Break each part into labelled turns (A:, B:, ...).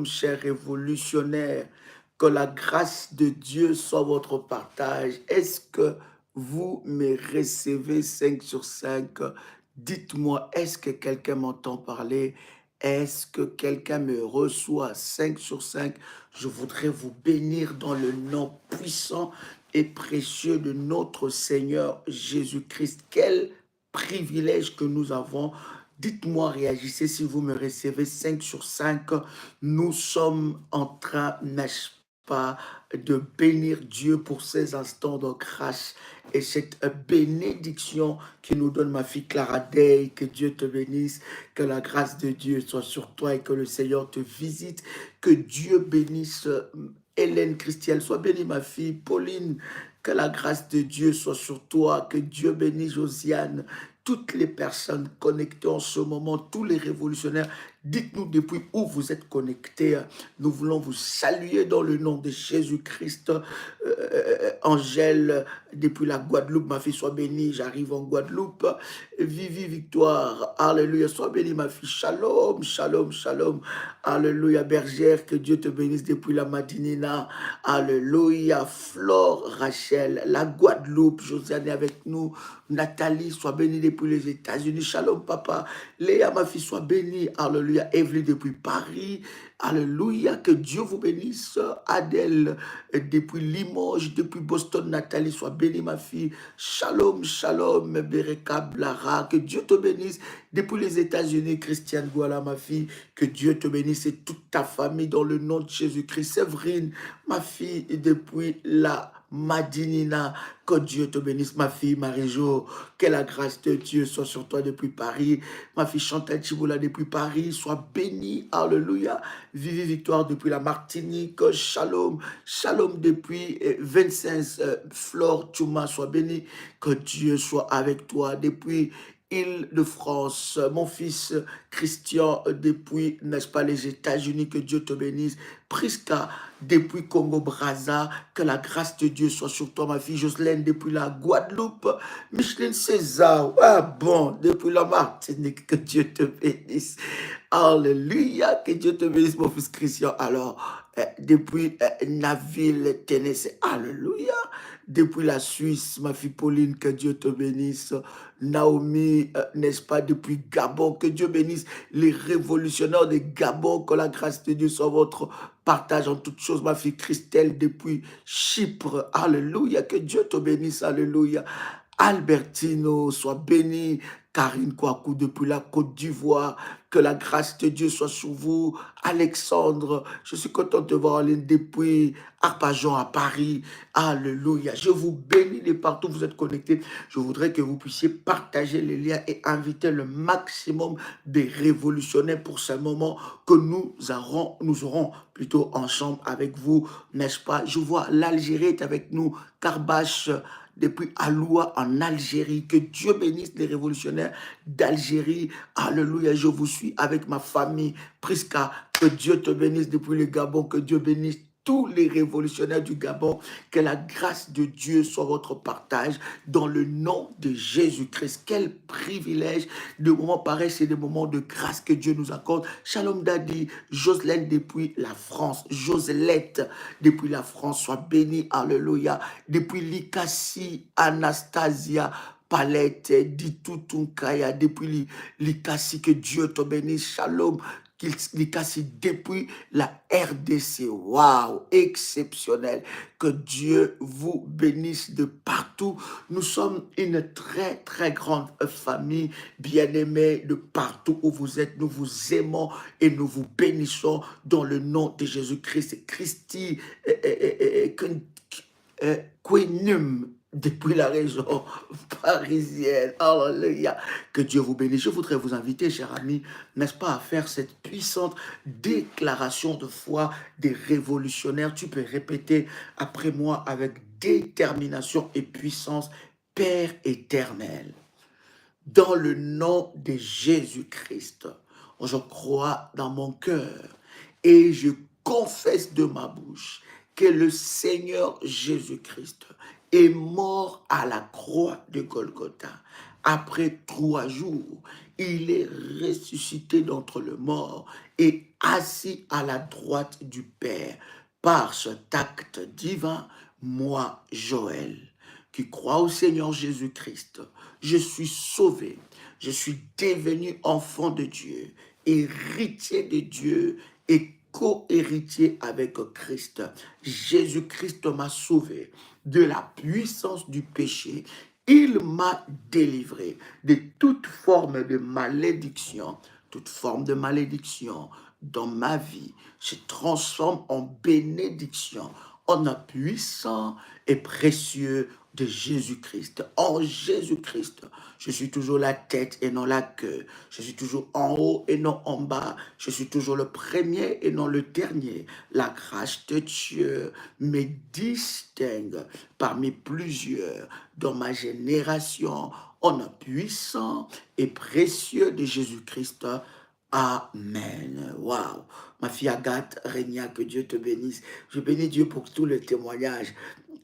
A: chers révolutionnaires, que la grâce de Dieu soit votre partage. Est-ce que vous me recevez 5 sur 5? Dites-moi, est-ce que quelqu'un m'entend parler? Est-ce que quelqu'un me reçoit 5 sur 5? Je voudrais vous bénir dans le nom puissant et précieux de notre Seigneur Jésus-Christ. Quel privilège que nous avons. Dites-moi, réagissez si vous me recevez 5 sur 5. Nous sommes en train, n'est-ce pas, de bénir Dieu pour ces instants de grâce et cette bénédiction qui nous donne ma fille Clara Day. Que Dieu te bénisse, que la grâce de Dieu soit sur toi et que le Seigneur te visite. Que Dieu bénisse Hélène Christielle, sois bénie ma fille Pauline. Que la grâce de Dieu soit sur toi, que Dieu bénisse Josiane, toutes les personnes connectées en ce moment, tous les révolutionnaires. Dites-nous depuis où vous êtes connectés. Nous voulons vous saluer dans le nom de Jésus-Christ. Angèle, depuis la Guadeloupe, ma fille, sois bénie. J'arrive en Guadeloupe. Vivi, Victoire, alléluia. Sois bénie, ma fille. Shalom, shalom, shalom. Alléluia, bergère, que Dieu te bénisse depuis la Madinina. Alléluia, Flore, Rachel, la Guadeloupe, Josiane est avec nous. Nathalie, sois bénie depuis les États-Unis. Shalom, papa. Léa, ma fille, sois bénie. Alléluia. Evelyne depuis Paris. Alléluia. Que Dieu vous bénisse. Adèle, depuis Limoges, depuis Boston. Nathalie, sois bénie, ma fille. Shalom, shalom. Bereka, Blara. Que Dieu te bénisse. Depuis les États-Unis, Christiane Gouala, ma fille. Que Dieu te bénisse et toute ta famille dans le nom de Jésus-Christ. Séverine, ma fille, depuis la Madinina, que Dieu te bénisse, ma fille Marie-Jo, que la grâce de Dieu soit sur toi depuis Paris, ma fille Chantal Chiboula depuis Paris, sois bénie, alléluia, Vivi Victoire depuis la Martinique, shalom, shalom depuis 25, Flore Tchouma, sois bénie, que Dieu soit avec toi depuis Île-de-France, mon fils Christian depuis, n'est-ce pas, les États-Unis, que Dieu te bénisse, Prisca depuis Congo-Brazza, que la grâce de Dieu soit sur toi, ma fille Jocelyne depuis la Guadeloupe, Micheline César, ah bon, depuis la Martinique, que Dieu te bénisse, alléluia, que Dieu te bénisse, mon fils Christian, alors, depuis Naville, Tennessee, alléluia, depuis la Suisse, ma fille Pauline, que Dieu te bénisse, Naomi, n'est-ce pas, depuis Gabon, que Dieu bénisse les révolutionnaires de Gabon, que la grâce de Dieu soit votre partage en toutes choses, ma fille Christelle depuis Chypre, alléluia, que Dieu te bénisse, alléluia. Albertino, sois béni. Karine Kouakou depuis la Côte d'Ivoire, que la grâce de Dieu soit sur vous. Alexandre, je suis content de te voir en ligne depuis Arpajon à Paris. Alléluia. Je vous bénis de partout où vous êtes connectés. Je voudrais que vous puissiez partager les liens et inviter le maximum des révolutionnaires pour ce moment que nous aurons plutôt ensemble avec vous, n'est-ce pas? Je vois l'Algérie est avec nous, Karbache, depuis Aloua en Algérie. Que Dieu bénisse les révolutionnaires d'Algérie. Alléluia, je vous suis avec ma famille. Prisca, que Dieu te bénisse depuis le Gabon. Que Dieu bénisse tous les révolutionnaires du Gabon. Que la grâce de Dieu soit votre partage dans le nom de Jésus-Christ. Quel privilège. De moments pareils, c'est des moments de grâce que Dieu nous accorde. Shalom Dadi, Jocelyne depuis la France. Joselette depuis la France, sois bénie. Alléluia. Depuis l'Ikassi, Anastasia, Palette, Ditutunkaya, depuis l'Ikassi, que Dieu te bénisse. Shalom. L'Ikassi depuis la RDC. Waouh, exceptionnel. Que Dieu vous bénisse de partout. Nous sommes une très, très grande famille, bien-aimée de partout où vous êtes. Nous vous aimons et nous vous bénissons dans le nom de Jésus-Christ. Christi, Quenum, depuis la région parisienne. Alléluia. Que Dieu vous bénisse. Je voudrais vous inviter, chers amis, n'est-ce pas, à faire cette puissante déclaration de foi des révolutionnaires. Tu peux répéter après moi avec détermination et puissance. Père éternel, dans le nom de Jésus-Christ, je crois dans mon cœur et je confesse de ma bouche que le Seigneur Jésus-Christ est mort à la croix de Golgotha. Après 3 jours, il est ressuscité d'entre les morts et assis à la droite du Père. Par cet acte divin, moi, Joël, qui crois au Seigneur Jésus-Christ, je suis sauvé, je suis devenu enfant de Dieu, héritier de Dieu et co-héritier avec Christ. Jésus-Christ m'a sauvé de la puissance du péché. Il m'a délivré de toute forme de malédiction. Toute forme de malédiction dans ma vie se transforme en bénédiction, en un puissant et précieux de Jésus-Christ. En Jésus-Christ, je suis toujours la tête et non la queue. Je suis toujours en haut et non en bas. Je suis toujours le premier et non le dernier. La grâce de Dieu me distingue parmi plusieurs dans ma génération en un puissant et précieux de Jésus-Christ. Amen. Waouh. Ma fille Agathe, Régna, que Dieu te bénisse. Je bénis Dieu pour tous les témoignages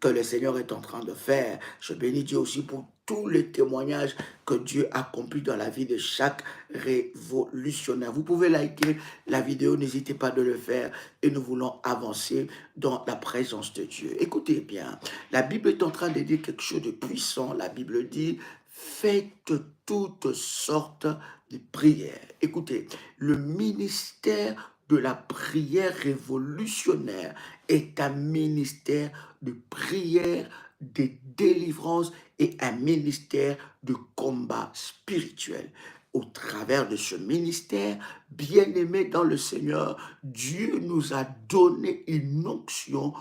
A: que le Seigneur est en train de faire. Je bénis Dieu aussi pour tous les témoignages que Dieu accomplit dans la vie de chaque révolutionnaire. Vous pouvez liker la vidéo, n'hésitez pas de le faire et nous voulons avancer dans la présence de Dieu. Écoutez bien, la Bible est en train de dire quelque chose de puissant. La Bible dit, faites toutes sortes de prières. Écoutez, le ministère de la prière révolutionnaire est un ministère de prière, de délivrance et un ministère de combat spirituel. Au travers de ce ministère, bien-aimé dans le Seigneur, Dieu nous a donné une onction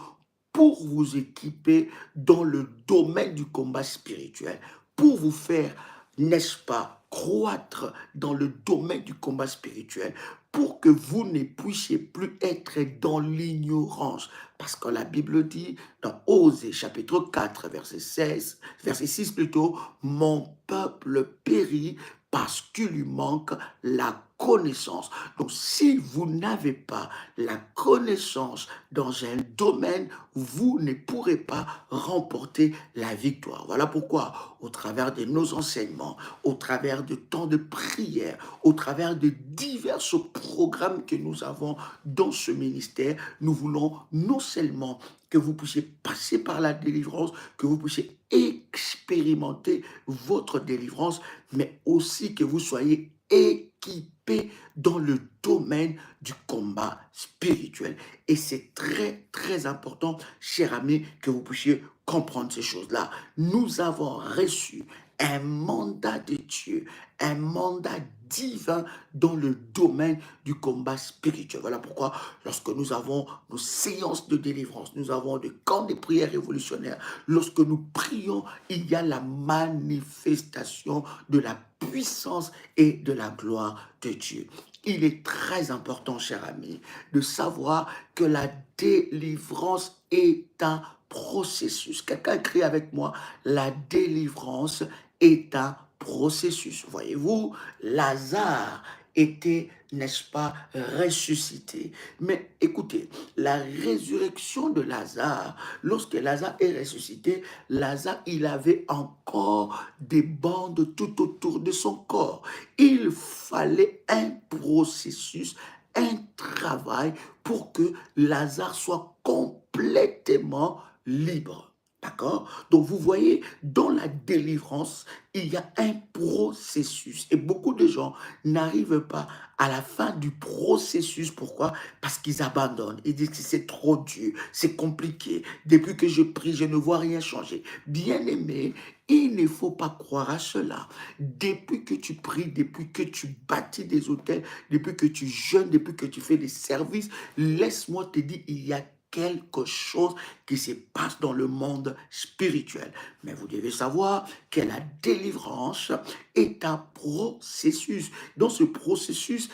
A: pour vous équiper dans le domaine du combat spirituel, pour vous faire, n'est-ce pas, croître dans le domaine du combat spirituel, pour que vous ne puissiez plus être dans l'ignorance. Parce que la Bible dit, dans Osée chapitre 4, verset 6 plutôt, « Mon peuple périt parce qu'il lui manque la connaissance. » Donc, si vous n'avez pas la connaissance dans un domaine, vous ne pourrez pas remporter la victoire. Voilà pourquoi, au travers de nos enseignements, au travers de temps de prière, au travers de divers programmes que nous avons dans ce ministère, nous voulons non seulement que vous puissiez passer par la délivrance, que vous puissiez expérimenter votre délivrance, mais aussi que vous soyez équipés dans le domaine du combat spirituel. Et c'est très, très important, chers amis, que vous puissiez comprendre ces choses-là. Nous avons reçu un mandat de Dieu, un mandat divin dans le domaine du combat spirituel. Voilà pourquoi, lorsque nous avons nos séances de délivrance, nous avons des camps de prière révolutionnaires, lorsque nous prions, il y a la manifestation de la puissance et de la gloire de Dieu. Il est très important, chers amis, de savoir que la délivrance est un processus. Quelqu'un écrit avec moi, la délivrance est un processus. Voyez-vous, Lazare était, n'est-ce pas, ressuscité. Mais écoutez, la résurrection de Lazare, lorsque Lazare est ressuscité, Lazare, il avait encore des bandes tout autour de son corps. Il fallait un processus, un travail pour que Lazare soit complètement libre. D'accord? Donc, vous voyez, dans la délivrance, il y a un processus. Et beaucoup de gens n'arrivent pas à la fin du processus. Pourquoi? Parce qu'ils abandonnent. Ils disent que c'est trop dur, c'est compliqué. Depuis que je prie, je ne vois rien changer. Bien-aimé, il ne faut pas croire à cela. Depuis que tu pries, depuis que tu bâtis des hôtels, depuis que tu jeûnes, depuis que tu fais des services, laisse-moi te dire, il y a quelque chose qui se passe dans le monde spirituel. Mais vous devez savoir que la délivrance est un processus. Dans ce processus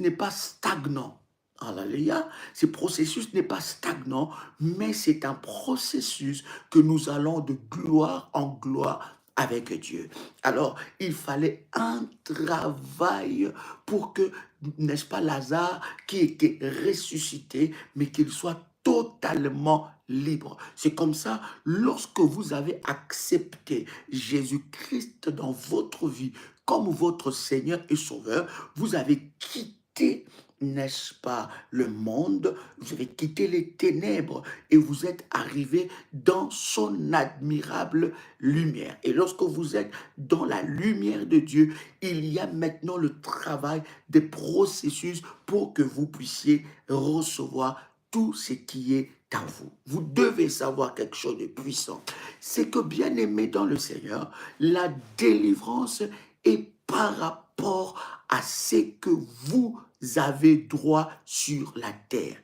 A: n'est pas stagnant. Alléluia. Ce processus n'est pas stagnant, mais c'est un processus que nous allons de gloire en gloire avec Dieu. Alors, il fallait un travail pour que, n'est-ce pas, Lazare, qui était ressuscité, mais qu'il soit totalement libre. C'est comme ça, lorsque vous avez accepté Jésus-Christ dans votre vie comme votre Seigneur et Sauveur, vous avez quitté n'est-ce pas, le monde, vous avez quitté les ténèbres et vous êtes arrivé dans son admirable lumière. Et lorsque vous êtes dans la lumière de Dieu, il y a maintenant le travail des processus pour que vous puissiez recevoir tout ce qui est à vous. Vous devez savoir quelque chose de puissant. C'est que, bien aimé dans le Seigneur, la délivrance est par rapport à ce que vous avez droit sur la terre.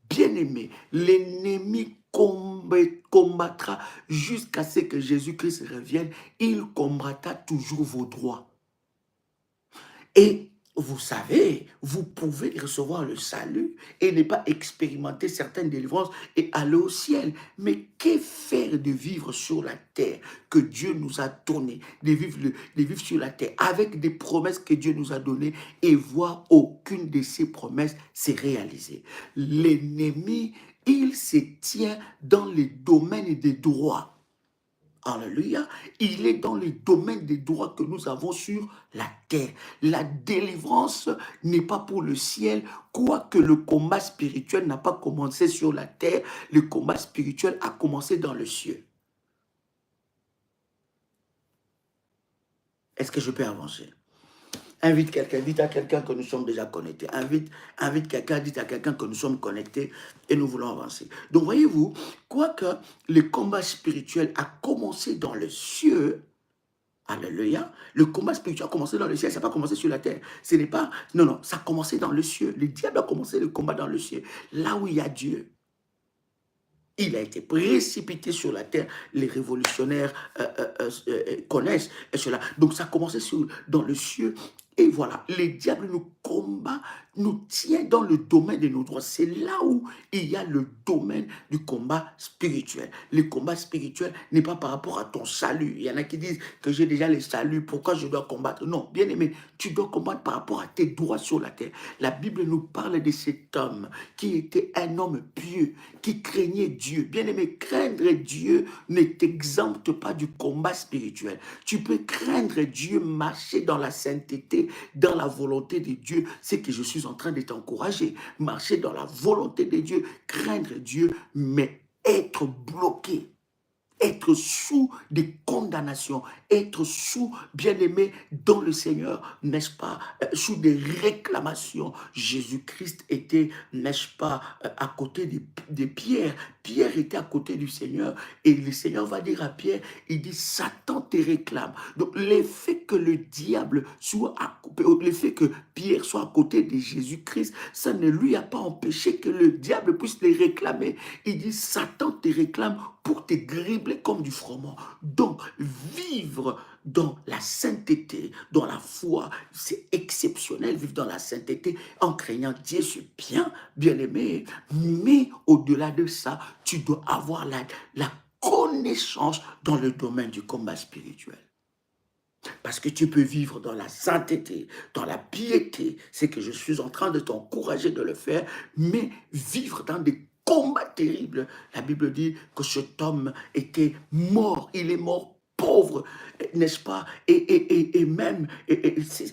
A: Bien-aimé, l'ennemi combattra jusqu'à ce que Jésus-Christ revienne. Il combattra toujours vos droits. Et vous savez, vous pouvez recevoir le salut et ne pas expérimenter certaines délivrances et aller au ciel. Mais que faire de vivre sur la terre que Dieu nous a donné, de vivre sur la terre avec des promesses que Dieu nous a données et voir aucune de ces promesses se réaliser? L'ennemi, il se tient dans les domaines des droits. Alléluia. Il est dans le domaine des droits que nous avons sur la terre. La délivrance n'est pas pour le ciel, quoique le combat spirituel n'a pas commencé sur la terre, le combat spirituel a commencé dans le ciel. Est-ce que je peux avancer? Invite quelqu'un, dites à quelqu'un que nous sommes déjà connectés. Invite quelqu'un, dites à quelqu'un que nous sommes connectés et nous voulons avancer. Donc voyez-vous, quoique le combat spirituel a commencé dans le ciel, alléluia, le combat spirituel a commencé dans le ciel, ça n'a pas commencé sur la terre. Ce n'est pas, non, non, ça a commencé dans le ciel. Le diable a commencé le combat dans le ciel, là où il y a Dieu. Il a été précipité sur la terre. Les révolutionnaires connaissent cela. Donc ça a commencé dans le ciel. Et voilà, les diables nous combattent, nous tient dans le domaine de nos droits. C'est là où il y a le domaine du combat spirituel. Le combat spirituel n'est pas par rapport à ton salut. Il y en a qui disent que j'ai déjà le salut, pourquoi je dois combattre? Non, bien aimé, tu dois combattre par rapport à tes droits sur la terre. La Bible nous parle de cet homme qui était un homme pieux, qui craignait Dieu. Bien aimé, craindre Dieu ne t'exempte pas du combat spirituel. Tu peux craindre Dieu, marcher dans la sainteté, dans la volonté de Dieu. C'est que je suis en train de t'encourager. Marcher dans la volonté de Dieu, craindre Dieu, mais être bloqué, être sous des condamnations, être sous, bien-aimé, dans le Seigneur, n'est-ce pas, sous des réclamations. Jésus-Christ était, n'est-ce pas, à côté de Pierre. Pierre était à côté du Seigneur et le Seigneur va dire à Pierre, il dit, Satan te réclame. Donc, l'effet que le diable soit l'effet que Pierre soit à côté de Jésus-Christ, ça ne lui a pas empêché que le diable puisse les réclamer. Il dit, Satan te réclame pour te gribler comme du froment. Donc, vivre dans la sainteté, dans la foi, c'est exceptionnel, vivre dans la sainteté en craignant Dieu, c'est bien aimé. Mais au-delà de ça, tu dois avoir la connaissance dans le domaine du combat spirituel. Parce que tu peux vivre dans la sainteté, dans la piété, c'est que je suis en train de t'encourager de le faire, mais vivre dans des combats terribles. La Bible dit que cet homme était mort, il est mort pauvre, n'est-ce pas, et même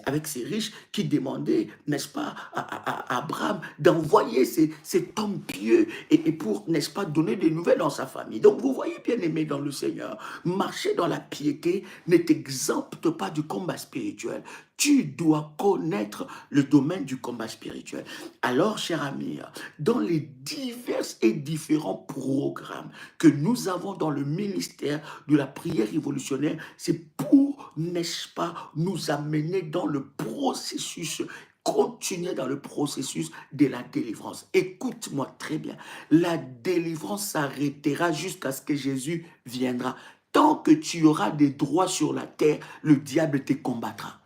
A: avec ces riches qui demandaient, n'est-ce pas, à Abraham d'envoyer cet homme pieux et pour, n'est-ce pas, donner des nouvelles dans sa famille. Donc vous voyez, bien aimé dans le Seigneur, marcher dans la piété ne t'exempte pas du combat spirituel. Tu dois connaître le domaine du combat spirituel. Alors, cher ami, dans les divers et différents programmes que nous avons dans le ministère de la prière révolutionnaire, c'est pour, n'est-ce pas, nous amener dans le processus, continuer dans le processus de la délivrance. Écoute-moi très bien, la délivrance s'arrêtera jusqu'à ce que Jésus viendra. Tant que tu auras des droits sur la terre, le diable te combattra.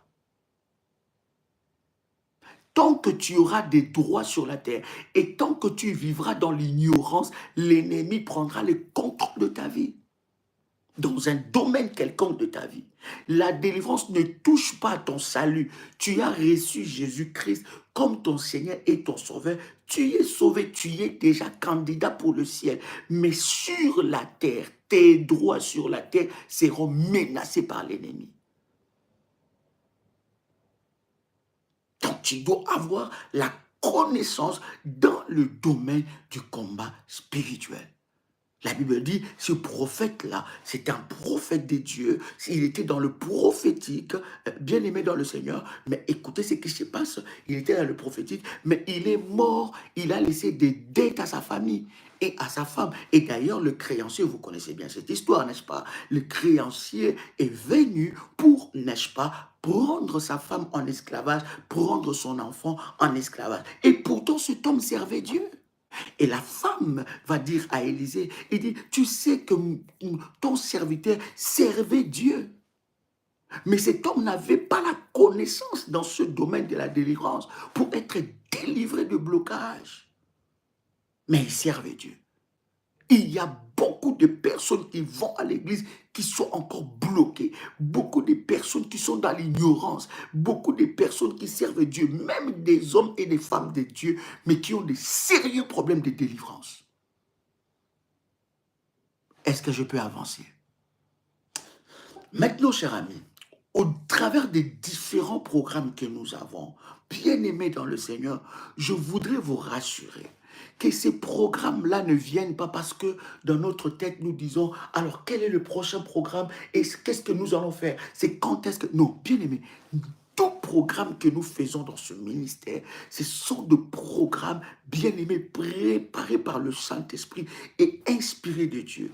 A: Tant que tu auras des droits sur la terre et tant que tu vivras dans l'ignorance, l'ennemi prendra le contrôle de ta vie, dans un domaine quelconque de ta vie. La délivrance ne touche pas à ton salut. Tu as reçu Jésus-Christ comme ton Seigneur et ton Sauveur. Tu es sauvé, tu es déjà candidat pour le ciel. Mais sur la terre, tes droits sur la terre seront menacés par l'ennemi. Donc, tu dois avoir la connaissance dans le domaine du combat spirituel. La Bible dit, ce prophète-là, c'est un prophète de Dieu. Il était dans le prophétique, bien aimé dans le Seigneur. Mais écoutez ce qui se passe. Il était dans le prophétique, mais il est mort. Il a laissé des dettes à sa famille et à sa femme. Et d'ailleurs, le créancier, vous connaissez bien cette histoire, n'est-ce pas? Le créancier est venu pour, n'est-ce pas, prendre sa femme en esclavage, prendre son enfant en esclavage. Et pourtant, cet homme servait Dieu. Et la femme va dire à Élisée, il dit, tu sais que ton serviteur servait Dieu. Mais cet homme n'avait pas la connaissance dans ce domaine de la délivrance pour être délivré de blocage. Mais il servait Dieu. Il y a beaucoup de personnes qui vont à l'église qui sont encore bloquées. Beaucoup de personnes qui sont dans l'ignorance. Beaucoup de personnes qui servent Dieu. Même des hommes et des femmes de Dieu, mais qui ont des sérieux problèmes de délivrance. Est-ce que je peux avancer? Maintenant, cher ami, au travers des différents programmes que nous avons, bien aimés dans le Seigneur, je voudrais vous rassurer que ces programmes-là ne viennent pas parce que dans notre tête, nous disons, alors quel est le prochain programme et qu'est-ce que nous allons faire? C'est quand est-ce que... Non, bien aimé, tout programme que nous faisons dans ce ministère, ce sont des programmes bien aimés, préparés par le Saint-Esprit et inspirés de Dieu.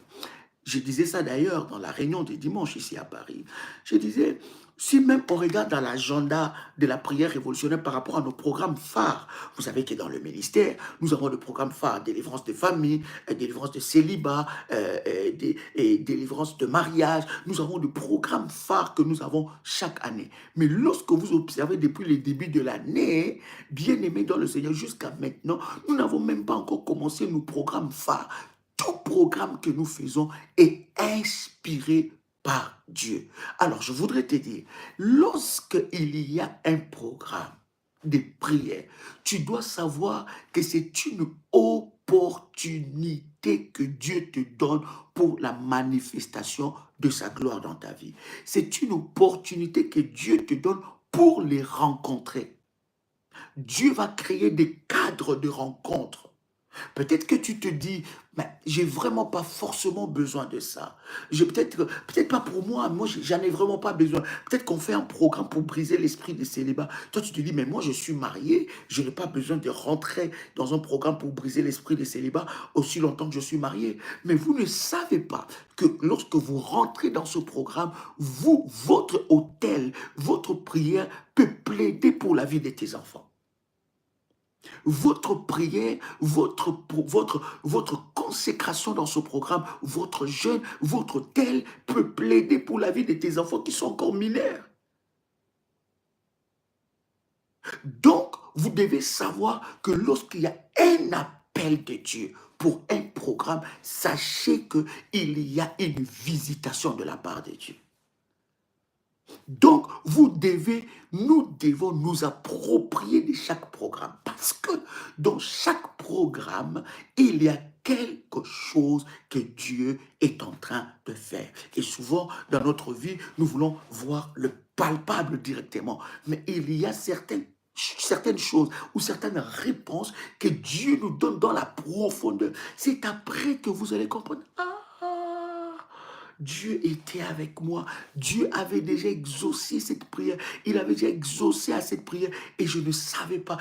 A: Je disais ça d'ailleurs dans la réunion de dimanche ici à Paris. Je disais, si même on regarde dans l'agenda de la prière révolutionnaire par rapport à nos programmes phares, vous savez que dans le ministère, nous avons le programme phare délivrance de famille, délivrance de célibat, délivrance de mariage. Nous avons des programmes phares que nous avons chaque année. Mais lorsque vous observez depuis le début de l'année, bien aimé dans le Seigneur jusqu'à maintenant, nous n'avons même pas encore commencé nos programmes phares. Tout programme que nous faisons est inspiré par Dieu. Alors, je voudrais te dire, lorsqu'il y a un programme de prière, tu dois savoir que c'est une opportunité que Dieu te donne pour la manifestation de sa gloire dans ta vie. C'est une opportunité que Dieu te donne pour les rencontrer. Dieu va créer des cadres de rencontres. Peut-être que tu te dis, mais j'ai vraiment pas forcément besoin de ça. Peut-être pas pour moi, j'en ai vraiment pas besoin. Peut-être qu'on fait un programme pour briser l'esprit des célibats. Toi, tu te dis, mais moi, je suis marié, je n'ai pas besoin de rentrer dans un programme pour briser l'esprit des célibats aussi longtemps que je suis marié. Mais vous ne savez pas que lorsque vous rentrez dans ce programme, votre autel, votre prière peut plaider pour la vie de tes enfants. Votre prière, votre consécration dans ce programme, votre jeûne, votre tel peut plaider pour la vie de tes enfants qui sont encore mineurs. Donc, vous devez savoir que lorsqu'il y a un appel de Dieu pour un programme, sachez qu'il y a une visitation de la part de Dieu. Donc, nous devons nous approprier de chaque programme parce que dans chaque programme, il y a quelque chose que Dieu est en train de faire. Et souvent, dans notre vie, nous voulons voir le palpable directement. Mais il y a certaines choses ou certaines réponses que Dieu nous donne dans la profondeur. C'est après que vous allez comprendre. Dieu était avec moi. Dieu avait déjà exaucé cette prière. Il avait déjà exaucé à cette prière et je ne savais pas.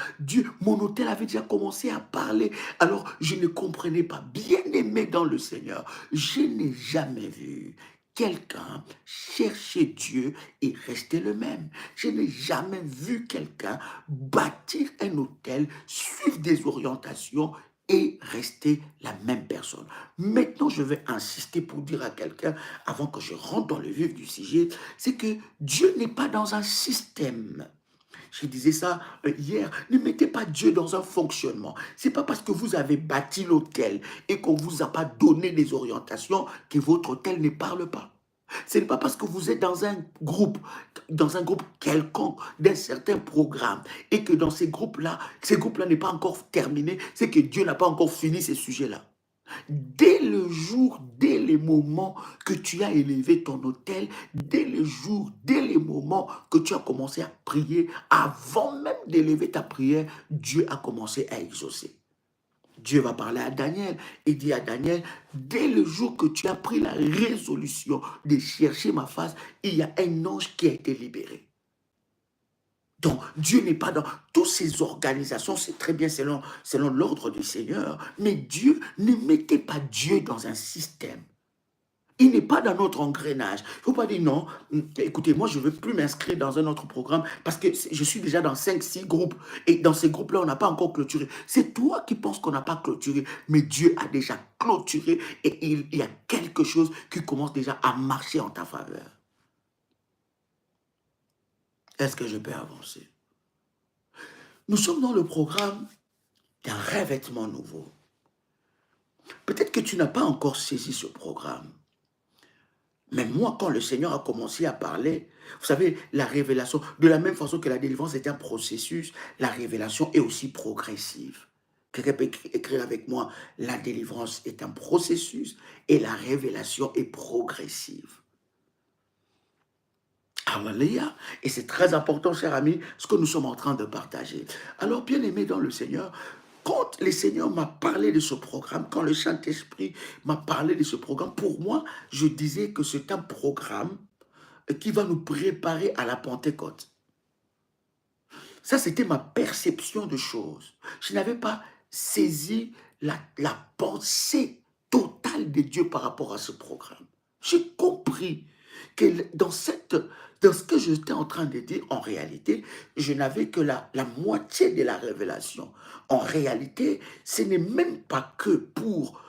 A: Mon autel avait déjà commencé à parler. Alors, je ne comprenais pas. Bien-aimé dans le Seigneur, je n'ai jamais vu quelqu'un chercher Dieu et rester le même. Je n'ai jamais vu quelqu'un bâtir un autel, suivre des orientations et rester la même personne. Maintenant, je vais insister pour dire à quelqu'un, avant que je rentre dans le vif du sujet, c'est que Dieu n'est pas dans un système. Je disais ça hier, ne mettez pas Dieu dans un fonctionnement. Ce n'est pas parce que vous avez bâti l'autel et qu'on ne vous a pas donné des orientations que votre autel ne parle pas. Ce n'est pas parce que vous êtes dans un groupe quelconque, d'un certain programme, et que dans ces groupes-là n'est pas encore terminé, c'est que Dieu n'a pas encore fini ces sujets-là. dès le jour, dès les moments que tu as élevé ton autel, dès le jour, dès les moments que tu as commencé à prier, avant même d'élever ta prière, Dieu a commencé à exaucer. Dieu va parler à Daniel et dit à Daniel, dès le jour que tu as pris la résolution de chercher ma face, il y a un ange qui a été libéré. Donc, Dieu n'est pas dans toutes ces organisations, c'est très bien selon l'ordre du Seigneur, mais Dieu, ne mettez pas Dieu dans un système. Il n'est pas dans notre engrenage. Il ne faut pas dire non, écoutez, moi je ne veux plus m'inscrire dans un autre programme parce que je suis déjà dans 5-6 groupes et dans ces groupes-là, on n'a pas encore clôturé. C'est toi qui penses qu'on n'a pas clôturé, mais Dieu a déjà clôturé et il y a quelque chose qui commence déjà à marcher en ta faveur. Est-ce que je peux avancer? Nous sommes dans le programme d'un revêtement nouveau. Peut-être que tu n'as pas encore saisi ce programme. Mais moi, quand le Seigneur a commencé à parler, vous savez, la révélation, de la même façon que la délivrance est un processus, la révélation est aussi progressive. Quelqu'un peut écrire avec moi, la délivrance est un processus et la révélation est progressive. Alléluia. Et c'est très important, chers amis, ce que nous sommes en train de partager. Alors, bien aimé dans le Seigneur, quand le Seigneur m'a parlé de ce programme, quand le Saint-Esprit m'a parlé de ce programme, pour moi, je disais que c'est un programme qui va nous préparer à la Pentecôte. Ça, c'était ma perception de choses. Je n'avais pas saisi la pensée totale de Dieu par rapport à ce programme. J'ai compris que dans ce que j'étais en train de dire, en réalité, je n'avais que la moitié de la révélation. En réalité, ce n'est même pas que pour,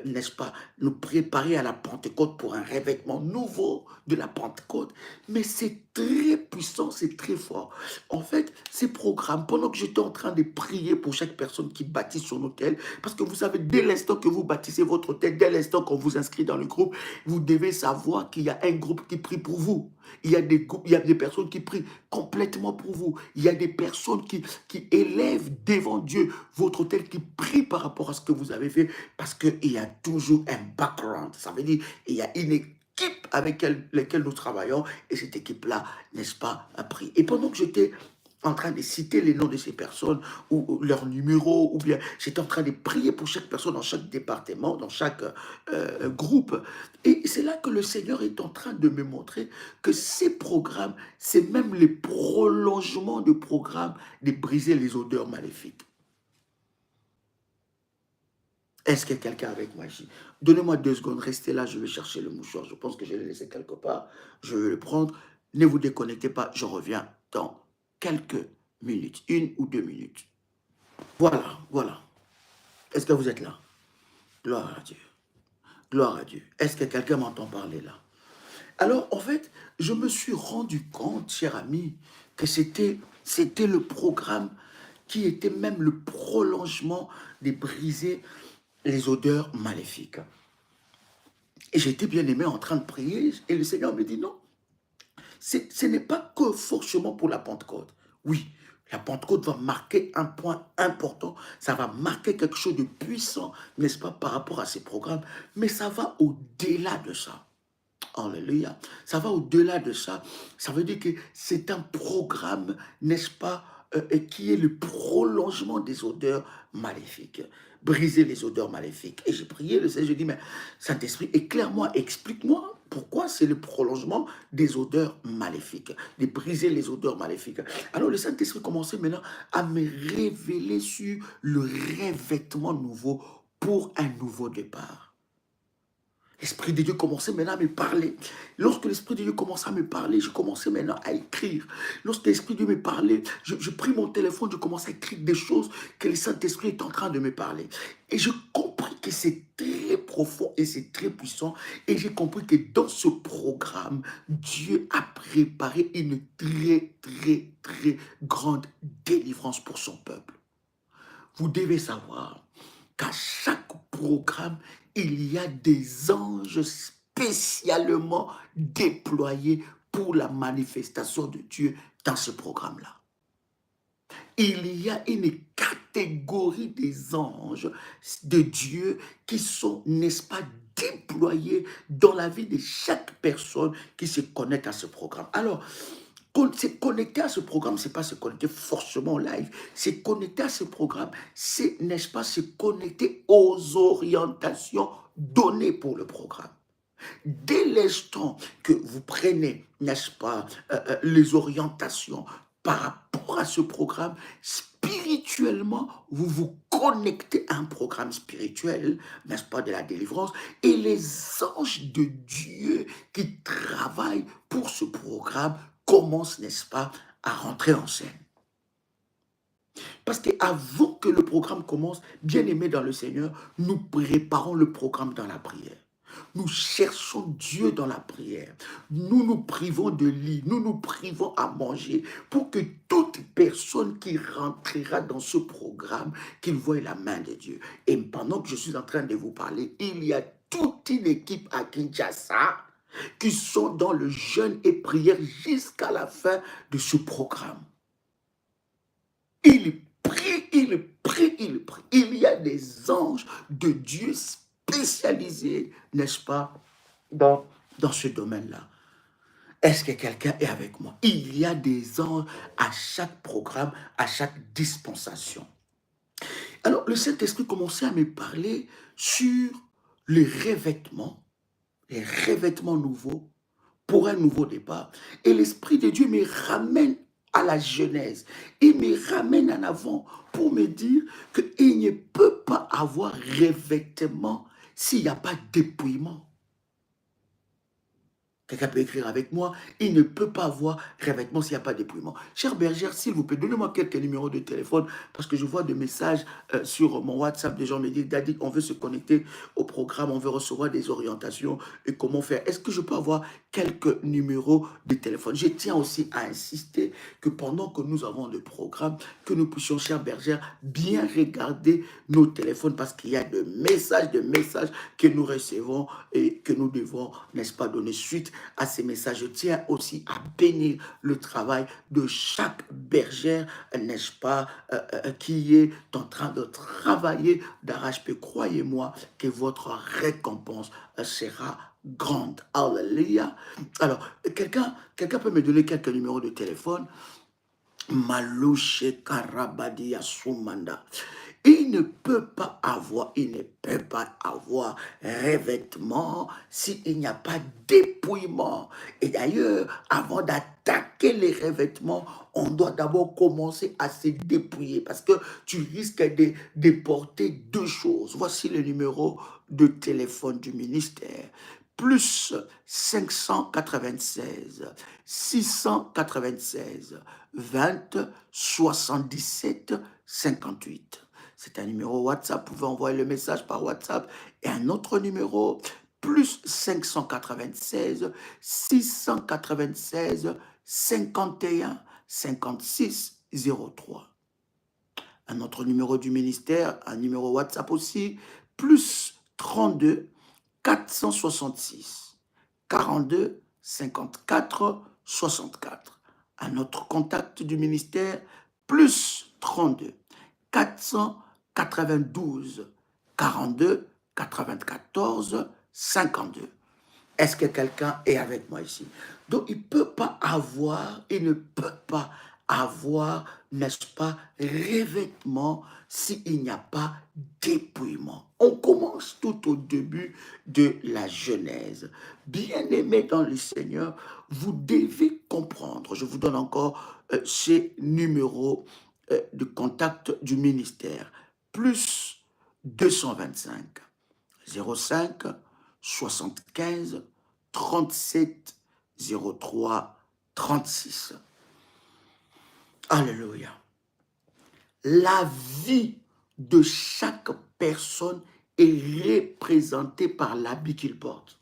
A: n'est-ce pas, nous préparer à la Pentecôte pour un revêtement nouveau de la Pentecôte, mais c'est très puissant, c'est très fort. En fait, ces programmes, pendant que j'étais en train de prier pour chaque personne qui bâtit son hôtel, parce que vous savez, dès l'instant que vous bâtissez votre hôtel, dès l'instant qu'on vous inscrit dans le groupe, vous devez savoir qu'il y a un groupe qui prie pour vous. Il y a des groupes, il y a des personnes qui prient complètement pour vous. Il y a des personnes qui élèvent devant Dieu votre hôtel, qui prient par rapport à ce que vous avez fait, parce qu'il y a toujours un background. Ça veut dire qu'il y a une équipe avec laquelle nous travaillons, et cette équipe-là, n'est-ce pas, a pris. Et pendant que j'étais en train de citer les noms de ces personnes, ou leurs numéros, ou bien j'étais en train de prier pour chaque personne dans chaque département, dans chaque groupe, et c'est là que le Seigneur est en train de me montrer que ces programmes, c'est même les prolongements de programmes de briser les odeurs maléfiques. Est-ce que quelqu'un avec moi ici? Donnez-moi 2 secondes, restez là, je vais chercher le mouchoir. Je pense que je l'ai laissé quelque part. Je vais le prendre. Ne vous déconnectez pas, je reviens dans quelques minutes, 1 ou 2 minutes. Voilà, voilà. Est-ce que vous êtes là? Gloire à Dieu. Gloire à Dieu. Est-ce que quelqu'un m'entend parler là? Alors, en fait, je me suis rendu compte, cher ami, que c'était le programme qui était même le prolongement de briser les odeurs maléfiques. Et j'étais bien aimé en train de prier, et le Seigneur me dit non, ce n'est pas que forcément pour la Pentecôte. Oui, la Pentecôte va marquer un point important, ça va marquer quelque chose de puissant, n'est-ce pas, par rapport à ces programmes, mais ça va au-delà de ça. Alléluia. Ça va au-delà de ça. Ça veut dire que c'est un programme, n'est-ce pas, qui est le prolongement des odeurs maléfiques. Briser les odeurs maléfiques. Et j'ai prié le Seigneur, je dis, mais Saint-Esprit, éclaire-moi, explique-moi pourquoi c'est le prolongement des odeurs maléfiques, de briser les odeurs maléfiques. Alors le Saint-Esprit commençait maintenant à me révéler sur le revêtement nouveau pour un nouveau départ. L'Esprit de Dieu commençait maintenant à me parler. Lorsque l'Esprit de Dieu commençait à me parler, je commençais maintenant à écrire. Lorsque l'Esprit de Dieu me parlait, je pris mon téléphone, je commençais à écrire des choses que le Saint-Esprit est en train de me parler. Et j'ai compris que c'est très profond et c'est très puissant. Et j'ai compris que dans ce programme, Dieu a préparé une très, très, très grande délivrance pour son peuple. Vous devez savoir qu'à chaque programme, il y a des anges spécialement déployés pour la manifestation de Dieu dans ce programme-là. il y a une catégorie des anges de Dieu qui sont, n'est-ce pas, déployés dans la vie de chaque personne qui se connecte à ce programme. Alors, se connecter à ce programme, c'est pas se connecter forcément en live. Se connecter à ce programme, c'est, n'est-ce pas, se connecter aux orientations données pour le programme. Dès l'instant que vous prenez, n'est-ce pas, les orientations par rapport à ce programme, spirituellement, vous vous connectez à un programme spirituel, n'est-ce pas, de la délivrance, et les anges de Dieu qui travaillent pour ce programme commencent, n'est-ce pas, à rentrer en scène. Parce qu'avant que le programme commence, bien aimé dans le Seigneur, nous préparons le programme dans la prière. Nous cherchons Dieu dans la prière. Nous nous privons de lit, nous nous privons à manger pour que toute personne qui rentrera dans ce programme, qu'il voie la main de Dieu. Et pendant que je suis en train de vous parler, il y a toute une équipe à Kinshasa qui sont dans le jeûne et prière jusqu'à la fin de ce programme. Il prie, il prie, il prie. Il y a des anges de Dieu spécialisés, n'est-ce pas, dans ce domaine-là. Est-ce que quelqu'un est avec moi? Il y a des anges à chaque programme, à chaque dispensation. Alors, le Saint-Esprit commençait à me parler sur les revêtements nouveaux pour un nouveau départ. Et l'Esprit de Dieu me ramène à la Genèse. Il me ramène en avant pour me dire qu'il ne peut pas avoir revêtement s'il n'y a pas dépouillement. Quelqu'un peut écrire avec moi, il ne peut pas avoir revêtement s'il n'y a pas de dépouillement. Chère bergère, s'il vous plaît, donnez-moi quelques numéros de téléphone parce que je vois des messages sur mon WhatsApp. Des gens me disent, Daddy, on veut se connecter au programme, on veut recevoir des orientations et comment faire. Est-ce que je peux avoir quelques numéros de téléphone? Je tiens aussi à insister que pendant que nous avons le programme, que nous puissions, chère bergère, bien regarder nos téléphones parce qu'il y a de messages que nous recevons et que nous devons, n'est-ce pas, donner suite à ces messages. Je tiens aussi à bénir le travail de chaque bergère, n'est-ce pas, qui est en train de travailler d'arrache-pied. Croyez-moi que votre récompense sera grande. Alléluia. Alors, quelqu'un peut me donner quelques numéros de téléphone? Malouche Karabadia Soumanda. Il ne peut pas avoir revêtement s'il n'y a pas dépouillement. Et d'ailleurs, avant d'attaquer les revêtements, on doit d'abord commencer à se dépouiller parce que tu risques de porter deux choses. Voici le numéro de téléphone du ministère. Plus 596 696 20 77 58. C'est un numéro WhatsApp, vous pouvez envoyer le message par WhatsApp. Et un autre numéro, plus 596 696 51 56 03. Un autre numéro du ministère, un numéro WhatsApp aussi, plus 32 466 42 54 64. Un autre contact du ministère, plus 32 492 42 94 52. Est-ce que quelqu'un est avec moi ici? Donc, il ne peut pas avoir, n'est-ce pas, revêtement s'il n'y a pas dépouillement. On commence tout au début de la Genèse. Bien-aimés dans le Seigneur, vous devez comprendre, je vous donne encore ces numéros de contact du ministère, plus 225 05 75 37 03 36. Alléluia. La vie de chaque personne est représentée par l'habit qu'il porte.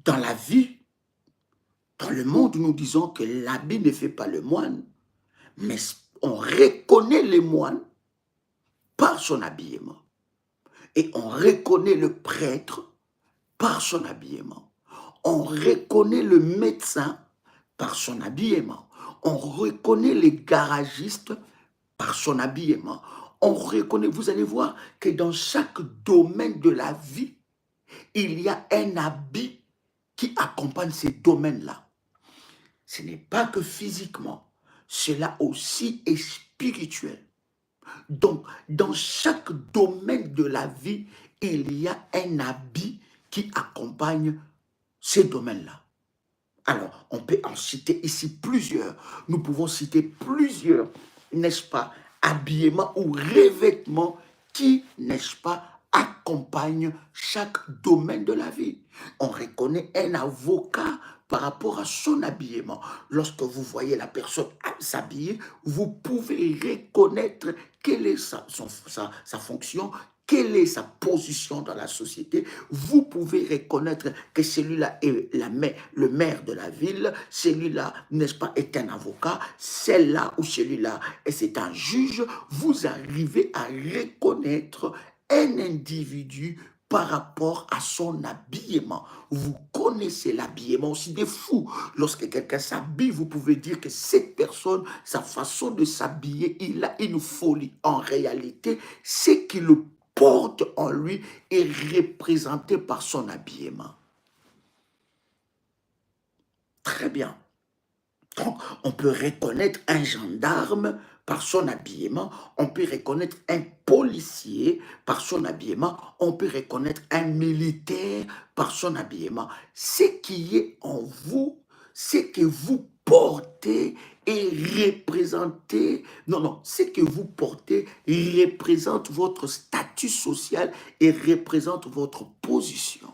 A: Dans la vie, dans le monde, nous disons que l'habit ne fait pas le moine, mais on reconnaît les moines par son habillement. Et on reconnaît le prêtre par son habillement. On reconnaît le médecin par son habillement. On reconnaît les garagistes par son habillement. On reconnaît, vous allez voir que dans chaque domaine de la vie, il y a un habit qui accompagne ces domaines-là. Ce n'est pas que physiquement, cela aussi est spirituel. Donc, dans chaque domaine de la vie, il y a un habit qui accompagne ces domaines-là. Alors, on peut en citer ici plusieurs. Nous pouvons citer plusieurs, n'est-ce pas, habillements ou revêtements qui, n'est-ce pas, accompagnent chaque domaine de la vie. On reconnaît un avocat par rapport à son habillement. Lorsque vous voyez la personne s'habiller, vous pouvez reconnaître quelle est sa fonction, quelle est sa position dans la société. Vous pouvez reconnaître que celui-là est le maire de la ville, celui-là, n'est-ce pas, est un avocat, celle-là ou celui-là, c'est un juge. Vous arrivez à reconnaître un individu par rapport à son habillement. Vous connaissez l'habillement aussi des fous. Lorsque quelqu'un s'habille, vous pouvez dire que cette personne, sa façon de s'habiller, il a une folie. En réalité, c'est qui le porte en lui est représenté par son habillement. Très bien. Donc, on peut reconnaître un gendarme par son habillement, on peut reconnaître un policier par son habillement, on peut reconnaître un militaire par son habillement. Ce qui est en vous, ce que vous portez et représentez, ce que vous portez représente votre statut social et représente votre position.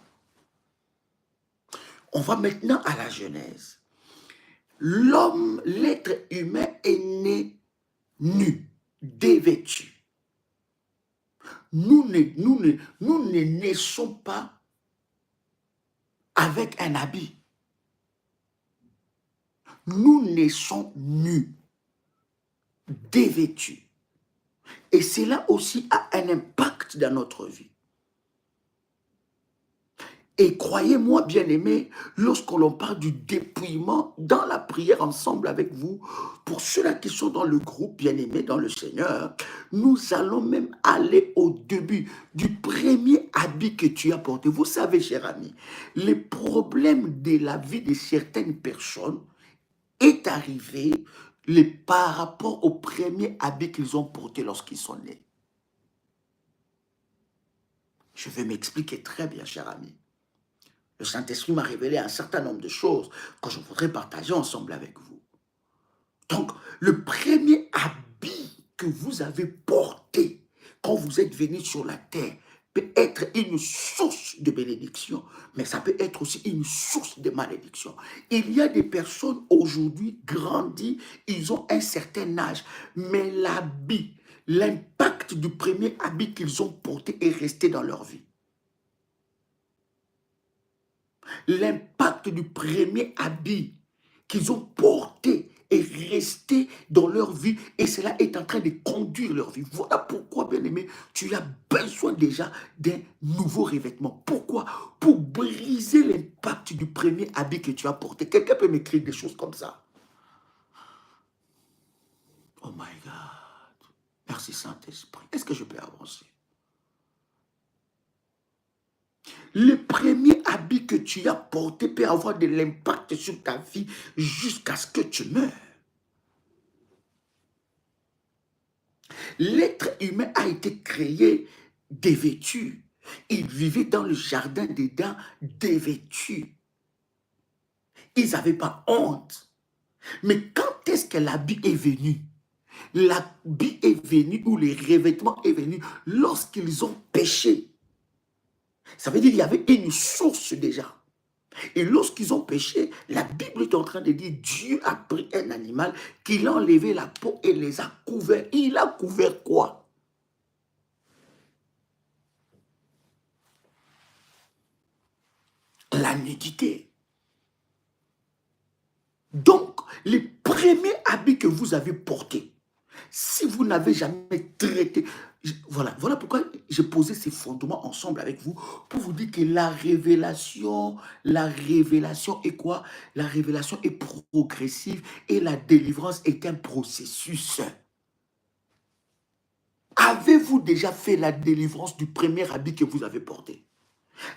A: On va maintenant à la Genèse. L'homme, l'être humain est né nu, dévêtu. Nous ne naissons pas avec un habit. Nous naissons nus, dévêtus. Et cela aussi a un impact dans notre vie. Et croyez-moi, bien-aimés, lorsque l'on parle du dépouillement dans la prière ensemble avec vous, pour ceux-là qui sont dans le groupe, bien-aimés dans le Seigneur, nous allons même aller au début du premier habit que tu as porté. Vous savez, cher ami, les problèmes de la vie de certaines personnes est arrivé par rapport au premier habit qu'ils ont porté lorsqu'ils sont nés. Je vais m'expliquer très bien, cher ami. Le Saint-Esprit m'a révélé un certain nombre de choses que je voudrais partager ensemble avec vous. Donc, le premier habit que vous avez porté quand vous êtes venu sur la terre peut être une source de bénédiction, mais ça peut être aussi une source de malédiction. Il y a des personnes aujourd'hui grandies, ils ont un certain âge, mais l'habit, l'impact du premier habit qu'ils ont porté est resté dans leur vie. L'impact du premier habit qu'ils ont porté est resté dans leur vie et cela est en train de conduire leur vie. Voilà pourquoi, bien-aimé, tu as besoin déjà d'un nouveau revêtement. Pourquoi? Pour briser l'impact du premier habit que tu as porté. Quelqu'un peut m'écrire des choses comme ça. Oh my God. Merci Saint-Esprit. Est-ce que je peux avancer? Le premier habit que tu as porté peut avoir de l'impact sur ta vie jusqu'à ce que tu meurs. L'être humain a été créé dévêtu. Il vivait dans le jardin d'Éden dévêtu. Ils n'avaient pas honte. Mais quand est-ce que l'habit est venu? L'habit est venu ou le revêtement est venu lorsqu'ils ont péché. Ça veut dire qu'il y avait une source déjà. Et lorsqu'ils ont péché, la Bible est en train de dire Dieu a pris un animal, qu'il a enlevé la peau et les a couverts. Il a couvert quoi? La nudité. Donc, les premiers habits que vous avez portés, si vous n'avez jamais traité, Voilà pourquoi j'ai posé ces fondements ensemble avec vous, pour vous dire que la révélation est quoi? La révélation est progressive et la délivrance est un processus. Avez-vous déjà fait la délivrance du premier habit que vous avez porté?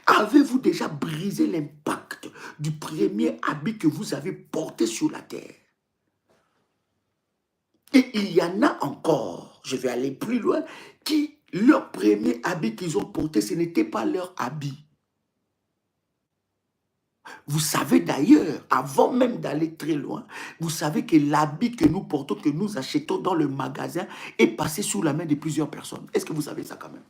A: Avez-vous déjà brisé l'impact du premier habit que vous avez porté sur la terre? Et il y en a encore, je vais aller plus loin, qui, leur premier habit qu'ils ont porté, ce n'était pas leur habit. Vous savez d'ailleurs, avant même d'aller très loin, vous savez que l'habit que nous portons, que nous achetons dans le magasin, est passé sous la main de plusieurs personnes. Est-ce que vous savez ça quand même?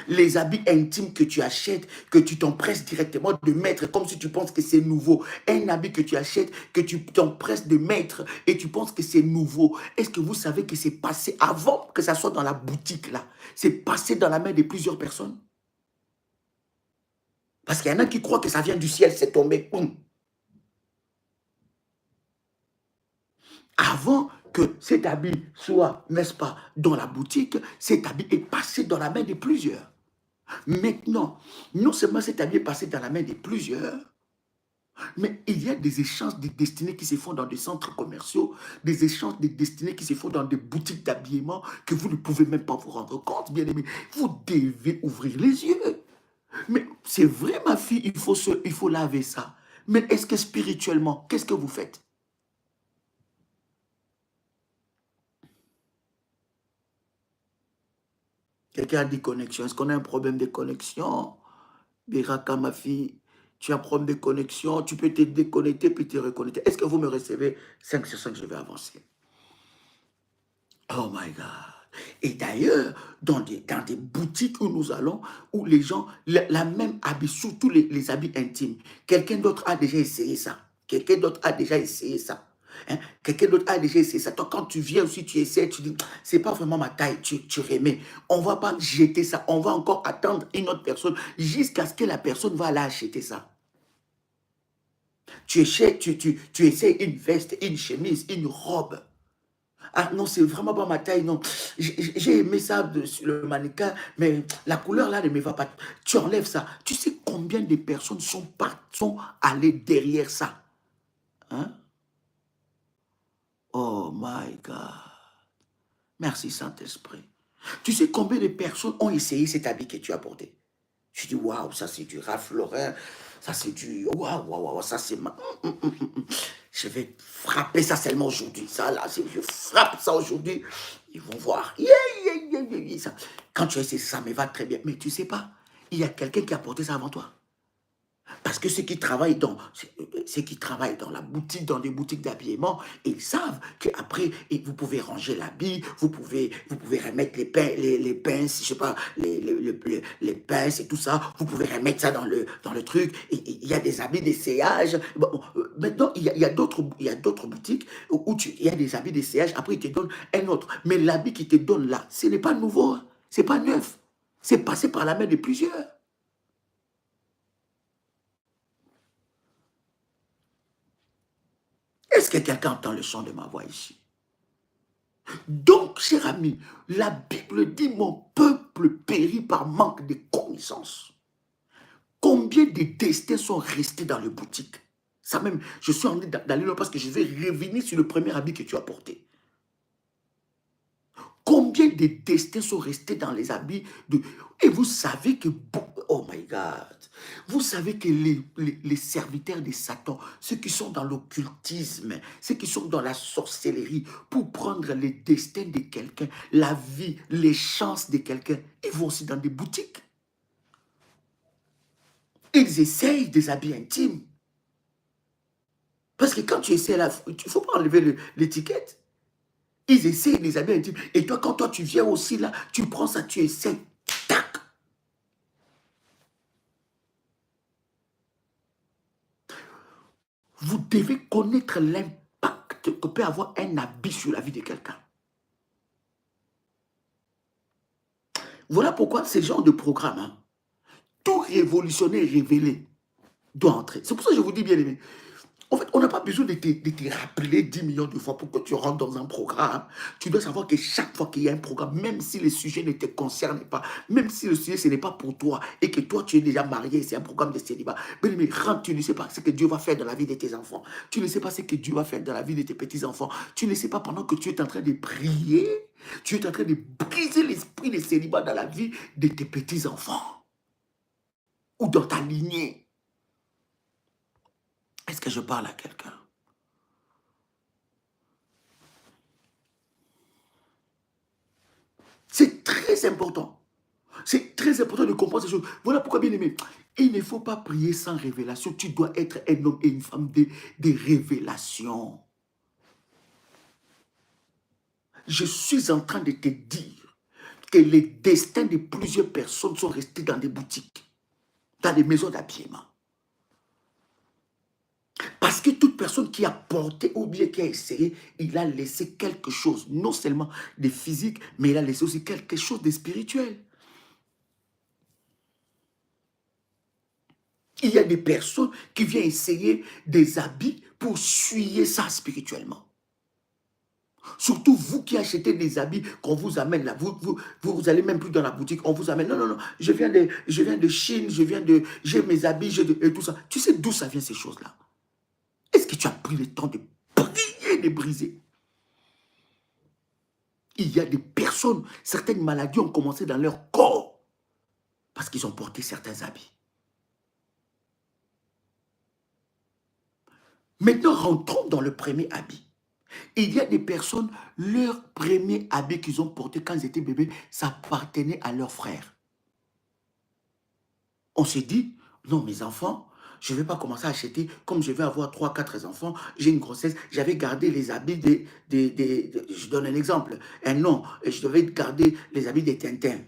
A: Les habits intimes que tu achètes, que tu t'empresses directement de mettre, comme si tu penses que c'est nouveau. Un habit que tu achètes, que tu t'empresses de mettre et tu penses que c'est nouveau. Est-ce que vous savez que c'est passé avant que ça soit dans la boutique là? C'est passé dans la main de plusieurs personnes? Parce qu'il y en a qui croient que ça vient du ciel, c'est tombé. Avant que cet habit soit, n'est-ce pas, dans la boutique, cet habit est passé dans la main de plusieurs. Maintenant, non seulement cet habit est passé dans la main de plusieurs, mais il y a des échanges de destinées qui se font dans des centres commerciaux, des échanges de destinées qui se font dans des boutiques d'habillement que vous ne pouvez même pas vous rendre compte, bien aimé. Vous devez ouvrir les yeux. Mais c'est vrai, ma fille, il faut laver ça. Mais est-ce que spirituellement, qu'est-ce que vous faites? Quelqu'un a dit connexion. Est-ce qu'on a un problème de connexion? Biraka, ma fille, tu as un problème de connexion, tu peux te déconnecter puis te reconnecter. Est-ce que vous me recevez? 5 sur 5, je vais avancer. Oh my God. Et d'ailleurs, dans des boutiques où nous allons, où les gens, la même habit, surtout les habits intimes, quelqu'un d'autre a déjà essayé ça. Quelqu'un d'autre a déjà essayé ça. Hein? Quelqu'un d'autre a déjà essayé ça. Toi, quand tu viens aussi, tu essaies, tu dis, c'est pas vraiment ma taille, tu remets. On va pas jeter ça. On va encore attendre une autre personne jusqu'à ce que la personne va aller acheter ça. Tu essaies une veste, une chemise, une robe. Ah non, c'est vraiment pas ma taille, non. J'ai aimé ça sur le mannequin, mais la couleur là ne me va pas. Tu enlèves ça. Tu sais combien de personnes sont allées derrière ça? Hein? Oh my God. Merci Saint-Esprit. Tu sais combien de personnes ont essayé cet habit que tu as porté? Je dis, waouh, ça c'est du Ralph Lauren, ça c'est du, waouh, waouh, waouh, ça c'est ma... Je vais frapper ça seulement aujourd'hui. Ça là, si je frappe ça aujourd'hui, ils vont voir. Yeah, yeah, yeah, yeah, yeah, ça. Quand tu essaies, ça me va très bien. Mais tu sais pas, il y a quelqu'un qui a porté ça avant toi. Parce que ceux qui travaillent dans la boutique, dans des boutiques d'habillement, ils savent qu'après, vous pouvez ranger l'habit, vous pouvez remettre les pinces, je sais pas, les pinces et tout ça, vous pouvez remettre ça dans le truc. Et il y a des habits d'essayage. Bon, maintenant, il y a d'autres boutiques où il y a des habits d'essayage, après, ils te donnent un autre. Mais l'habit qu'ils te donnent là, ce n'est pas nouveau, hein. C'est pas neuf. C'est passé par la main de plusieurs. Est-ce que quelqu'un entend le son de ma voix ici? Donc, cher ami, la Bible dit, mon peuple périt par manque de connaissances. Combien de destins sont restés dans les boutiques? Ça même, je suis en train d'aller là parce que je vais revenir sur le premier habit que tu as porté. Combien de destins sont restés dans les habits de... Et vous savez que... Oh my God. Vous savez que les serviteurs de Satan, ceux qui sont dans l'occultisme, ceux qui sont dans la sorcellerie, pour prendre les destins de quelqu'un, la vie, les chances de quelqu'un, ils vont aussi dans des boutiques. Ils essayent des habits intimes. Parce que quand tu essaies, il ne faut pas enlever l'étiquette. Ils essayent les habits intimes. Et toi, quand toi, tu viens aussi là, tu prends ça, tu essaies. Tac. Vous devez connaître l'impact que peut avoir un habit sur la vie de quelqu'un. Voilà pourquoi ce genre de programme, hein, tout révolutionnaire révélé doit entrer. C'est pour ça que je vous dis, bien aimé, En fait, on n'a pas besoin de te rappeler 10 millions de fois pour que tu rentres dans un programme. Tu dois savoir que chaque fois qu'il y a un programme, même si le sujet ne te concerne pas, même si le sujet ce n'est pas pour toi et que toi tu es déjà marié, c'est un programme de célibat. Mais rentre, tu ne sais pas ce que Dieu va faire dans la vie de tes enfants. Tu ne sais pas ce que Dieu va faire dans la vie de tes petits-enfants. Tu ne sais pas pendant que tu es en train de prier, tu es en train de briser l'esprit de célibat dans la vie de tes petits-enfants ou dans ta lignée. Est-ce que je parle à quelqu'un? C'est très important. C'est très important de comprendre ces choses. Voilà pourquoi, bien aimé, il ne faut pas prier sans révélation. Tu dois être un homme et une femme de révélation. Je suis en train de te dire que les destins de plusieurs personnes sont restés dans des boutiques, dans des maisons d'habillement. Parce que toute personne qui a porté ou bien qui a essayé, il a laissé quelque chose, non seulement de physique, mais il a laissé aussi quelque chose de spirituel. Il y a des personnes qui viennent essayer des habits pour suyer ça spirituellement. Surtout vous qui achetez des habits qu'on vous amène là. Vous allez même plus dans la boutique, on vous amène. Non, non, non, je viens de Chine, j'ai mes habits, et tout ça. Tu sais d'où ça vient ces choses-là? Est-ce que tu as pris le temps de prier, de briser? Il y a des personnes, certaines maladies ont commencé dans leur corps parce qu'ils ont porté certains habits. Maintenant, rentrons dans le premier habit. Il y a des personnes, leur premier habit qu'ils ont porté quand ils étaient bébés, ça appartenait à leurs frères. On s'est dit, non, mes enfants, je ne vais pas commencer à acheter, comme je vais avoir 3, 4 enfants, j'ai une grossesse, j'avais gardé les habits je donne un exemple, un nom, je devais garder les habits des Tintins.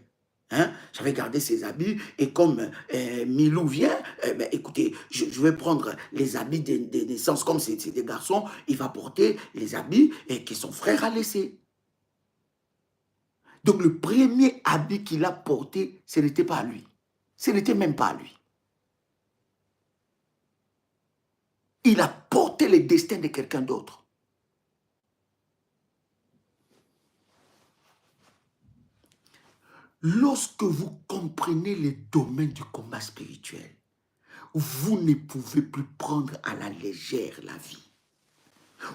A: Hein? J'avais gardé ces habits et comme Milou vient, ben, écoutez, je vais prendre les habits des naissances, comme c'est des garçons, il va porter les habits que son frère a laissés. Donc le premier habit qu'il a porté, ce n'était pas à lui. Ce n'était même pas à lui. Il a porté le destin de quelqu'un d'autre. Lorsque vous comprenez les domaines du combat spirituel, vous ne pouvez plus prendre à la légère la vie.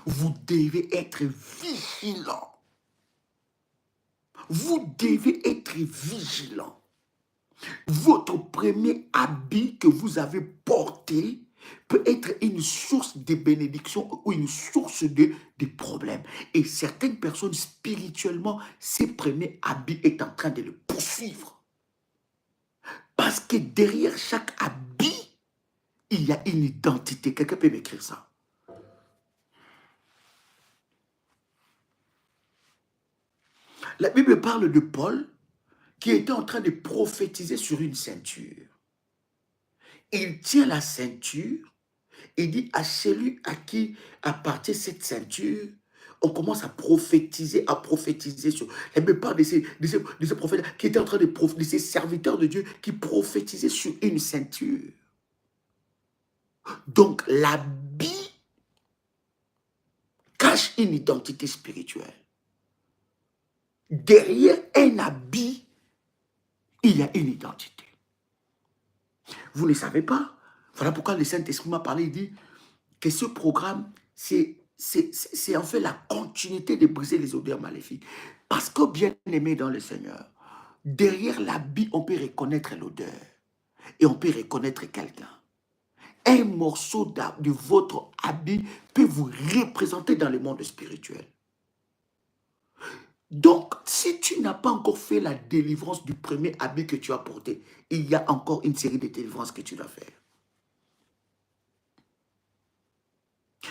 A: Vous devez être vigilant. Vous devez être vigilant. Votre premier habit que vous avez porté peut être une source de bénédiction ou une source de problèmes. Et certaines personnes, spirituellement, ces premiers habits est en train de le poursuivre. Parce que derrière chaque habit, il y a une identité. Quelqu'un peut m'écrire ça? La Bible parle de Paul qui était en train de prophétiser sur une ceinture. Il tient la ceinture et dit à celui à qui appartient cette ceinture, on commence à prophétiser sur. La Bible parle de ces prophètes qui étaient en train de ces serviteurs de Dieu qui prophétisaient sur une ceinture. Donc l'habit cache une identité spirituelle. Derrière un habit, il y a une identité. Vous ne savez pas. Voilà pourquoi le Saint-Esprit m'a parlé, il dit que ce programme, c'est en fait la continuité de briser les odeurs maléfiques. Parce que bien aimé dans le Seigneur, derrière l'habit, on peut reconnaître l'odeur. Et on peut reconnaître quelqu'un. Un morceau de votre habit peut vous représenter dans le monde spirituel. Donc, si tu n'as pas encore fait la délivrance du premier habit que tu as porté, il y a encore une série de délivrances que tu dois faire.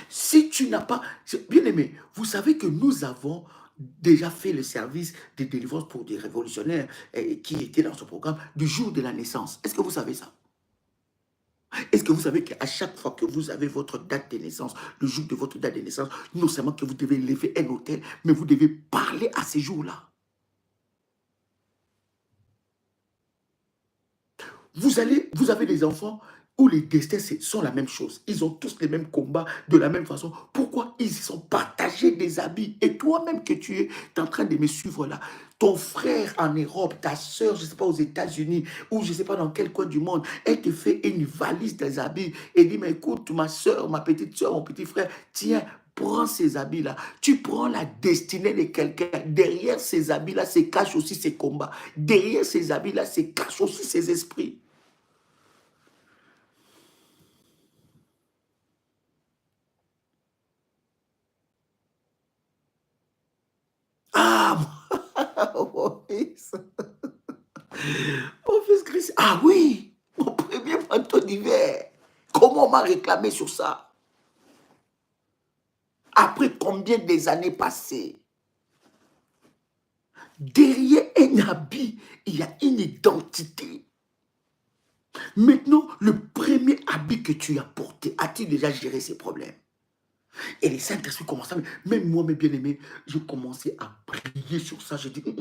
A: Si tu n'as pas... Bien aimé, vous savez que nous avons déjà fait le service de délivrance pour des révolutionnaires qui étaient dans ce programme du jour de la naissance. Est-ce que vous savez ça? Est-ce que vous savez qu'à chaque fois que vous avez votre date de naissance, le jour de votre date de naissance, non seulement que vous devez lever un autel, mais vous devez parler à ces jours-là. Vous avez des enfants où les destins sont la même chose. Ils ont tous les mêmes combats de la même façon. Pourquoi ils sont partagés des habits? Et toi-même que tu es en train de me suivre là, ton frère en Europe, ta soeur, je ne sais pas, aux États-Unis, ou je ne sais pas dans quel coin du monde, elle te fait une valise des habits et dit, mais écoute, ma soeur, ma petite soeur, mon petit frère, tiens, prends ces habits-là. Tu prends la destinée de quelqu'un. Derrière ces habits-là, se cachent aussi ses combats. Derrière ces habits-là, se cachent aussi ses esprits. Ah, mon fils. Mon fils Christ. Ah oui, mon premier manteau d'hiver. Comment on m'a réclamé sur ça? Après combien des années passées? Derrière un habit, il y a une identité. Maintenant, le premier habit que tu as porté, as-tu déjà géré ces problèmes? Et les Saint-Esprit commencent à... Même moi, mes bien-aimés, je commençais à prier sur ça. Je dis... Non,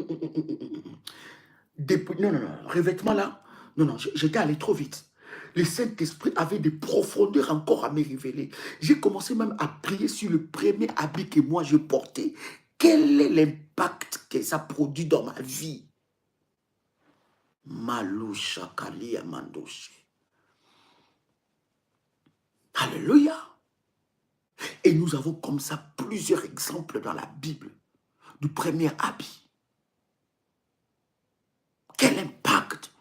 A: non, non, revêtement là, non, non, j'étais allé trop vite. Le Saint-Esprit avait des profondeurs encore à me révéler. J'ai commencé même à prier sur le premier habit que moi je portais. Quel est l'impact que ça produit dans ma vie? Maloucha Kalia Mandoshi. Alléluia. Et nous avons comme ça plusieurs exemples dans la Bible du premier habit. Quel impact?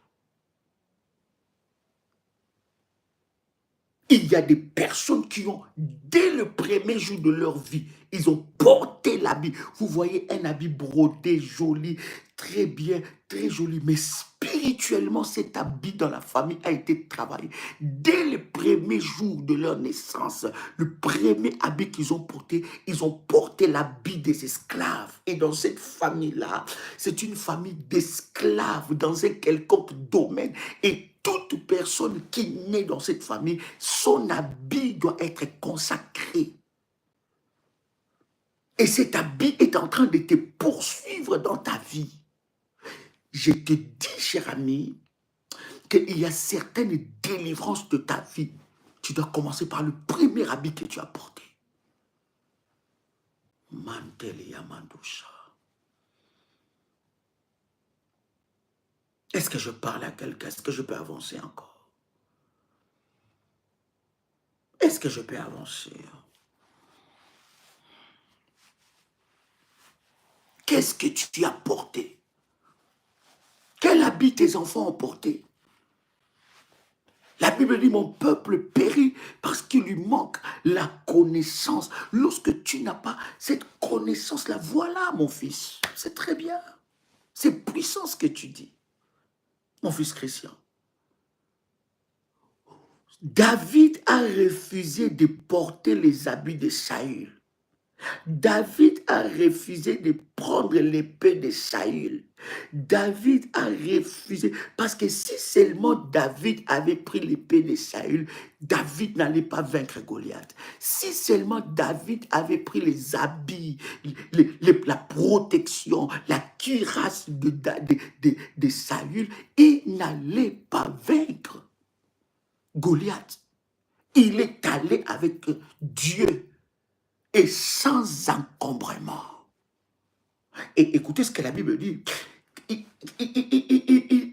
A: Il y a des personnes qui ont, dès le premier jour de leur vie, ils ont porté l'habit. Vous voyez un habit brodé, joli, très bien, très joli. Mais spirituellement, cet habit dans la famille a été travaillé. Dès le premier jour de leur naissance, le premier habit qu'ils ont porté l'habit des esclaves. Et dans cette famille-là, c'est une famille d'esclaves dans un quelconque domaine. Et toute personne qui naît dans cette famille, son habit doit être consacré. Et cet habit est en train de te poursuivre dans ta vie. Je te dis, cher ami, qu'il y a certaines délivrances de ta vie. Tu dois commencer par le premier habit que tu as porté. Mantelia Mandusha. Est-ce que je parle à quelqu'un? Est-ce que je peux avancer encore? Est-ce que je peux avancer? Qu'est-ce que tu as porté? Quel habit tes enfants ont porté? La Bible dit, mon peuple périt parce qu'il lui manque la connaissance. Lorsque tu n'as pas cette connaissance-là, voilà mon fils, c'est très bien. C'est puissant ce que tu dis, mon fils Christian. David a refusé de porter les habits de Saül. David a refusé de prendre l'épée de Saül. David a refusé, parce que si seulement David avait pris l'épée de Saül, David n'allait pas vaincre Goliath. Si seulement David avait pris les habits, la protection, la cuirasse de Saül, il n'allait pas vaincre Goliath. Il est allé avec Dieu et sans encombrement. Et écoutez ce que la Bible dit.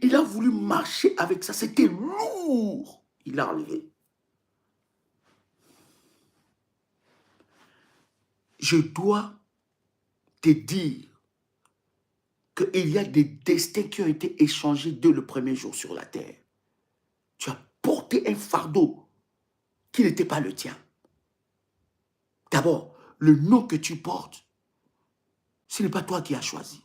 A: Il a voulu marcher avec ça. C'était lourd. Il a enlevé. Je dois te dire qu'il y a des destins qui ont été échangés dès le premier jour sur la terre. Tu as porté un fardeau qui n'était pas le tien. D'abord, le nom que tu portes, ce n'est pas toi qui as choisi.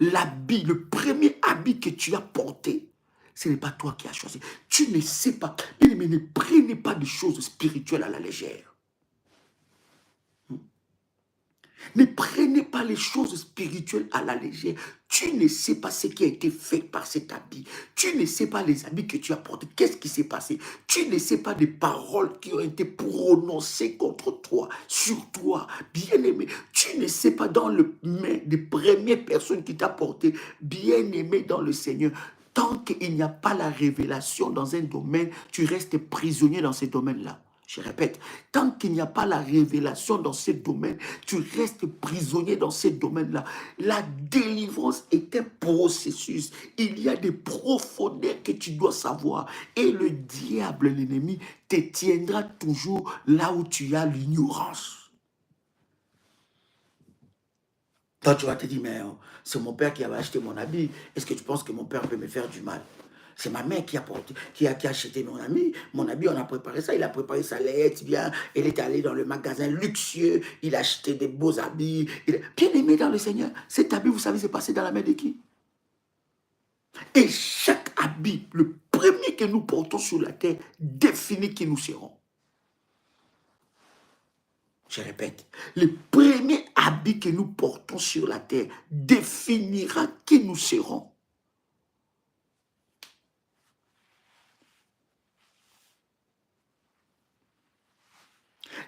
A: L'habit, le premier habit que tu as porté, ce n'est pas toi qui as choisi. Tu ne sais pas. Mais ne prenez pas des choses spirituelles à la légère. Ne prenez pas les choses spirituelles à la légère. Tu ne sais pas ce qui a été fait par cet habit. Tu ne sais pas les habits que tu as portés. Qu'est-ce qui s'est passé? Tu ne sais pas des paroles qui ont été prononcées contre toi, sur toi. Bien-aimé, tu ne sais pas dans le main des premières personnes qui t'ont porté. Bien-aimé dans le Seigneur. Tant qu'il n'y a pas la révélation dans un domaine, tu restes prisonnier dans ce domaine-là. Je répète, tant qu'il n'y a pas la révélation dans ce domaine, tu restes prisonnier dans ce domaine-là. La délivrance est un processus. Il y a des profondeurs que tu dois savoir. Et le diable, l'ennemi, te tiendra toujours là où tu as l'ignorance. Toi, tu vas te dire, mais c'est mon père qui avait acheté mon habit. Est-ce que tu penses que mon père peut me faire du mal? C'est ma mère qui a acheté mon habit. On a préparé ça. Il a préparé sa lettre, bien. Elle est allée dans le magasin luxueux. Il a acheté des beaux habits. Bien aimé dans le Seigneur. Cet habit, vous savez, c'est passé dans la main de qui? Et chaque habit, le premier que nous portons sur la terre, définit qui nous serons. Je répète, le premier habit que nous portons sur la terre définira qui nous serons.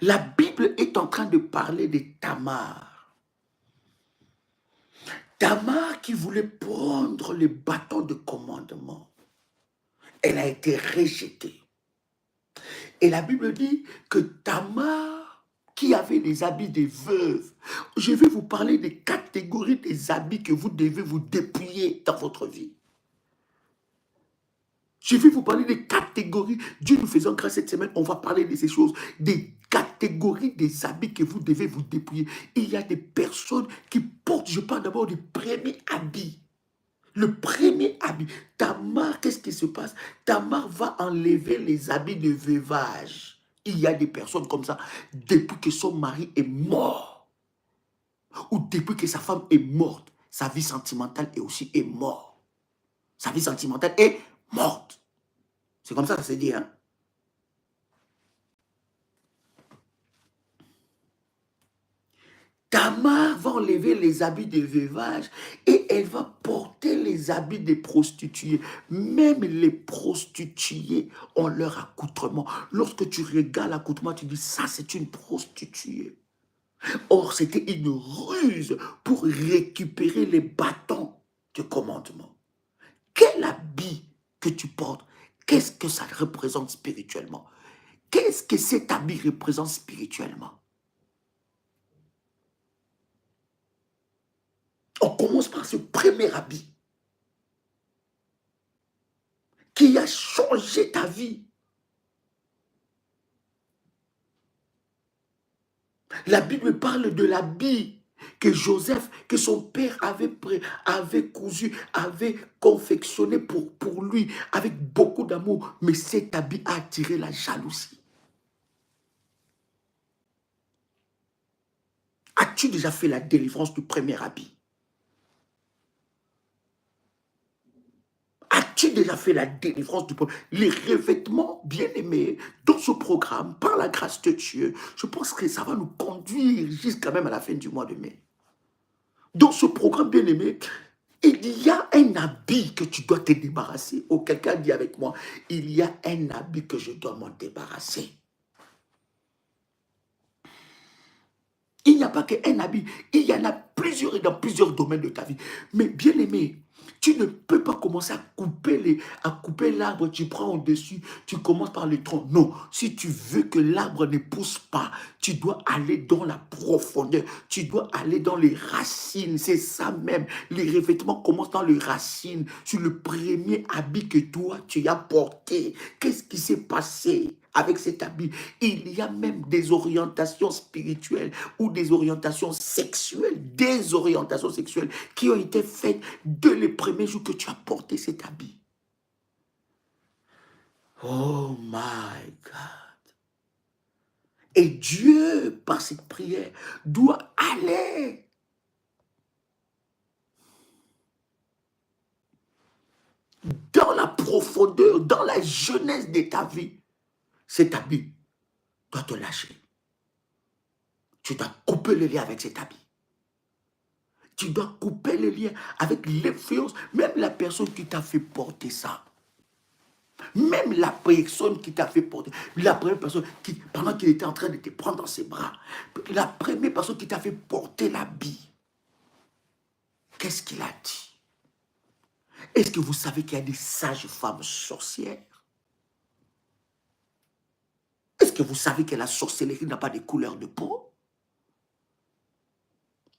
A: La Bible est en train de parler de Tamar. Tamar qui voulait prendre le bâton de commandement. Elle a été rejetée. Et la Bible dit que Tamar, qui avait les habits des veuves, je vais vous parler des catégories des habits que vous devez vous dépouiller dans votre vie. Je vais vous parler des catégories. Dieu nous faisant grâce cette semaine, on va parler de ces choses. Des catégories des habits que vous devez vous dépouiller. Il y a des personnes qui portent, je parle d'abord du premier habit. Le premier habit. Tamar, qu'est-ce qui se passe? Tamar va enlever les habits de veuvage. Il y a des personnes comme ça, depuis que son mari est mort, ou depuis que sa femme est morte, sa vie sentimentale est aussi morte. Sa vie sentimentale est morte. C'est comme ça que ça se dit, hein? Tamar va enlever les habits de veuvage et elle va porter les habits des prostituées. Même les prostituées ont leur accoutrement. Lorsque tu regardes l'accoutrement, tu dis, ça c'est une prostituée. Or, c'était une ruse pour récupérer les bâtons de commandement. Quel habit que tu portes, qu'est-ce que ça représente spirituellement? Qu'est-ce que cet habit représente spirituellement? On commence par ce premier habit qui a changé ta vie. La Bible parle de l'habit que Joseph, que son père avait cousu, avait confectionné pour lui avec beaucoup d'amour. Mais cet habit a attiré la jalousie. As-tu déjà fait la délivrance du premier habit? As-tu déjà fait la délivrance du premier? Les revêtements bien-aimés dans ce programme, par la grâce de Dieu, je pense que ça va nous conduire jusqu'à même à la fin du mois de mai. Dans ce programme bien-aimé, il y a un habit que tu dois te débarrasser. Oh, quelqu'un dit avec moi, il y a un habit que je dois m'en débarrasser. Il n'y a pas qu'un habit, il y en a plusieurs et dans plusieurs domaines de ta vie. Mais bien aimé, tu ne peux pas commencer à couper l'arbre, tu prends au-dessus, tu commences par le tronc. Non, si tu veux que l'arbre ne pousse pas, tu dois aller dans la profondeur, tu dois aller dans les racines. C'est ça même, les revêtements commencent dans les racines, sur le premier habit que toi, tu as porté. Qu'est-ce qui s'est passé avec cet habit? Il y a même des orientations spirituelles ou des orientations sexuelles, qui ont été faites dès les premiers jours que tu as porté cet habit. Oh my God. Et Dieu, par cette prière, doit aller dans la profondeur, dans la jeunesse de ta vie. Cet habit doit te lâcher. Tu dois couper le lien avec cet habit. Tu dois couper le lien avec l'influence, même la personne qui t'a fait porter ça. Même la personne qui t'a fait porter, la première personne qui, pendant qu'il était en train de te prendre dans ses bras, la première personne qui t'a fait porter l'habit, qu'est-ce qu'il a dit? Est-ce que vous savez qu'il y a des sages femmes sorcières? Est-ce que vous savez que la sorcellerie n'a pas de couleur de peau?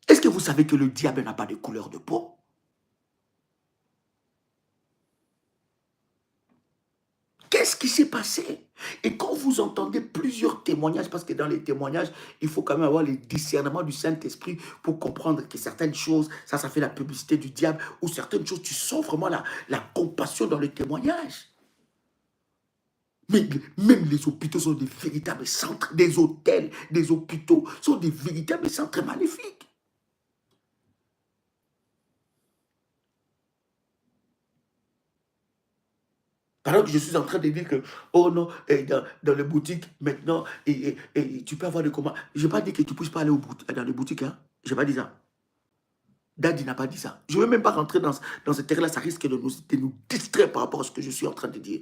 A: Est-ce que vous savez que le diable n'a pas de couleur de peau? Qu'est-ce qui s'est passé? Et quand vous entendez plusieurs témoignages, parce que dans les témoignages, il faut quand même avoir le discernement du Saint-Esprit pour comprendre que certaines choses, ça fait la publicité du diable, ou certaines choses, tu sens vraiment la compassion dans le témoignage. Mais même les hôpitaux sont des véritables centres, des hôtels, des hôpitaux sont des véritables centres maléfiques. Pendant que je suis en train de dire que, oh non, dans les boutiques, maintenant, tu peux avoir des commandes. Je n'ai pas dit que tu ne puisses pas aller dans les boutiques. Hein? Je n'ai pas dit ça. Daddy n'a pas dit ça. Je ne veux même pas rentrer dans ce terrain-là. Ça risque de nous distraire par rapport à ce que je suis en train de dire.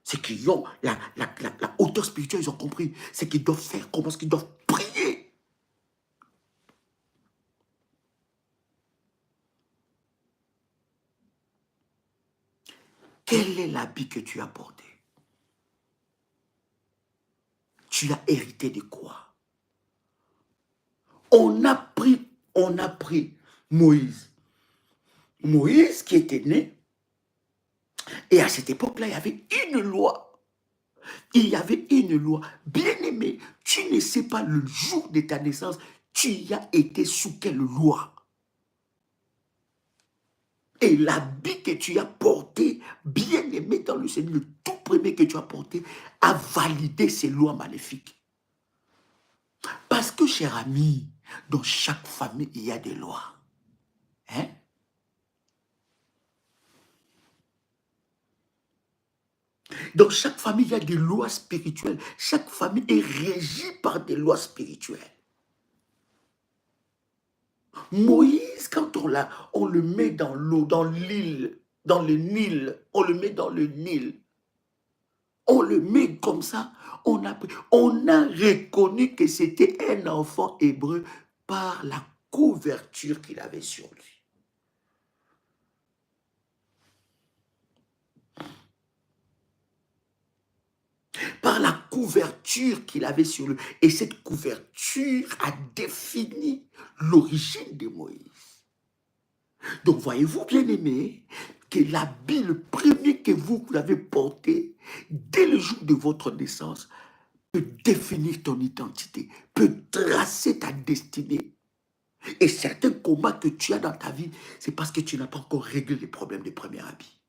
A: C'est qu'ils ont la hauteur spirituelle, ils ont compris. C'est qu'ils doivent faire comment est-ce qu'ils doivent prier. Quel est l'habit que tu as porté? Tu as hérité de quoi? On a pris Moïse. Moïse qui était né, et à cette époque-là, il y avait une loi. Il y avait une loi. Bien-aimé, tu ne sais pas le jour de ta naissance, tu y as été sous quelle loi? Et l'habit que tu as porté, bien-aimé dans le Seigneur, le tout premier que tu as porté, a validé ces lois maléfiques. Parce que, cher ami, dans chaque famille, il y a des lois. Hein? Dans chaque famille, il y a des lois spirituelles. Chaque famille est régie par des lois spirituelles. Moïse, quand on le met dans l'eau, dans l'île, dans le Nil, on le met dans le Nil. On le met comme ça. On a reconnu que c'était un enfant hébreu par la couverture qu'il avait sur lui. Par la couverture qu'il avait sur lui. Et cette couverture a défini l'origine de Moïse. Donc, voyez-vous, bien-aimé, que l'habit, le premier que vous avez porté, dès le jour de votre naissance, peut définir ton identité, peut tracer ta destinée. Et certains combats que tu as dans ta vie, c'est parce que tu n'as pas encore réglé les problèmes des premiers habits.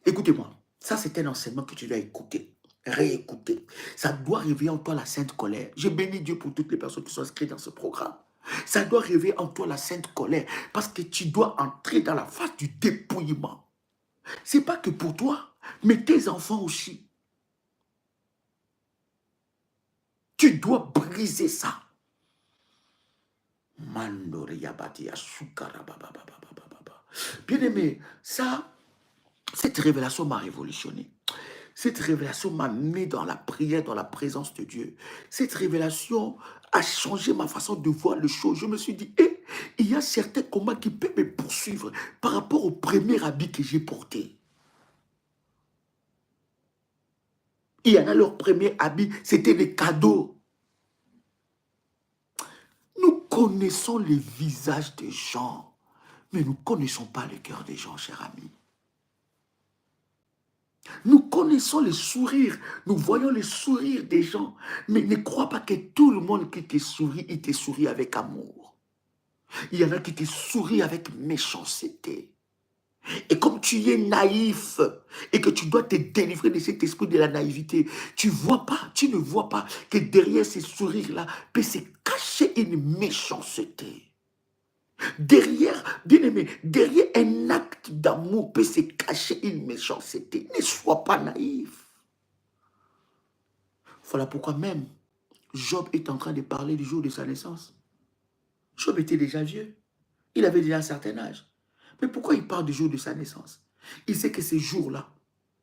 A: Écoutez-moi, ça c'est un enseignement que tu dois écouter, réécouter. Ça doit réveiller en toi la sainte colère. Je bénis Dieu pour toutes les personnes qui sont inscrites dans ce programme. Ça doit réveiller en toi la sainte colère parce que tu dois entrer dans la phase du dépouillement. Ce n'est pas que pour toi, mais tes enfants aussi. Tu dois briser ça. Bien aimé, ça, cette révélation m'a révolutionné. Cette révélation m'a mis dans la prière, dans la présence de Dieu. Cette révélation a changé ma façon de voir les choses. Je me suis dit, il y a certains combats qui peuvent me poursuivre par rapport au premier habit que j'ai porté. Il y en a leur premier habit, c'était des cadeaux. Nous connaissons les visages des gens, mais nous ne connaissons pas le cœur des gens, cher ami. Nous connaissons les sourires, nous voyons les sourires des gens, mais ne crois pas que tout le monde qui te sourit, il te sourit avec amour. Il y en a qui te sourient avec méchanceté. Et comme tu es naïf et que tu dois te délivrer de cet esprit de la naïveté, tu ne vois pas que derrière ces sourires-là peut se cacher une méchanceté. Derrière, bien aimé, derrière un acte d'amour peut se cacher une méchanceté. Ne sois pas naïf. Voilà pourquoi même Job est en train de parler du jour de sa naissance. Job était déjà vieux. Il avait déjà un certain âge. Mais pourquoi il parle du jour de sa naissance? Il sait que ce jour-là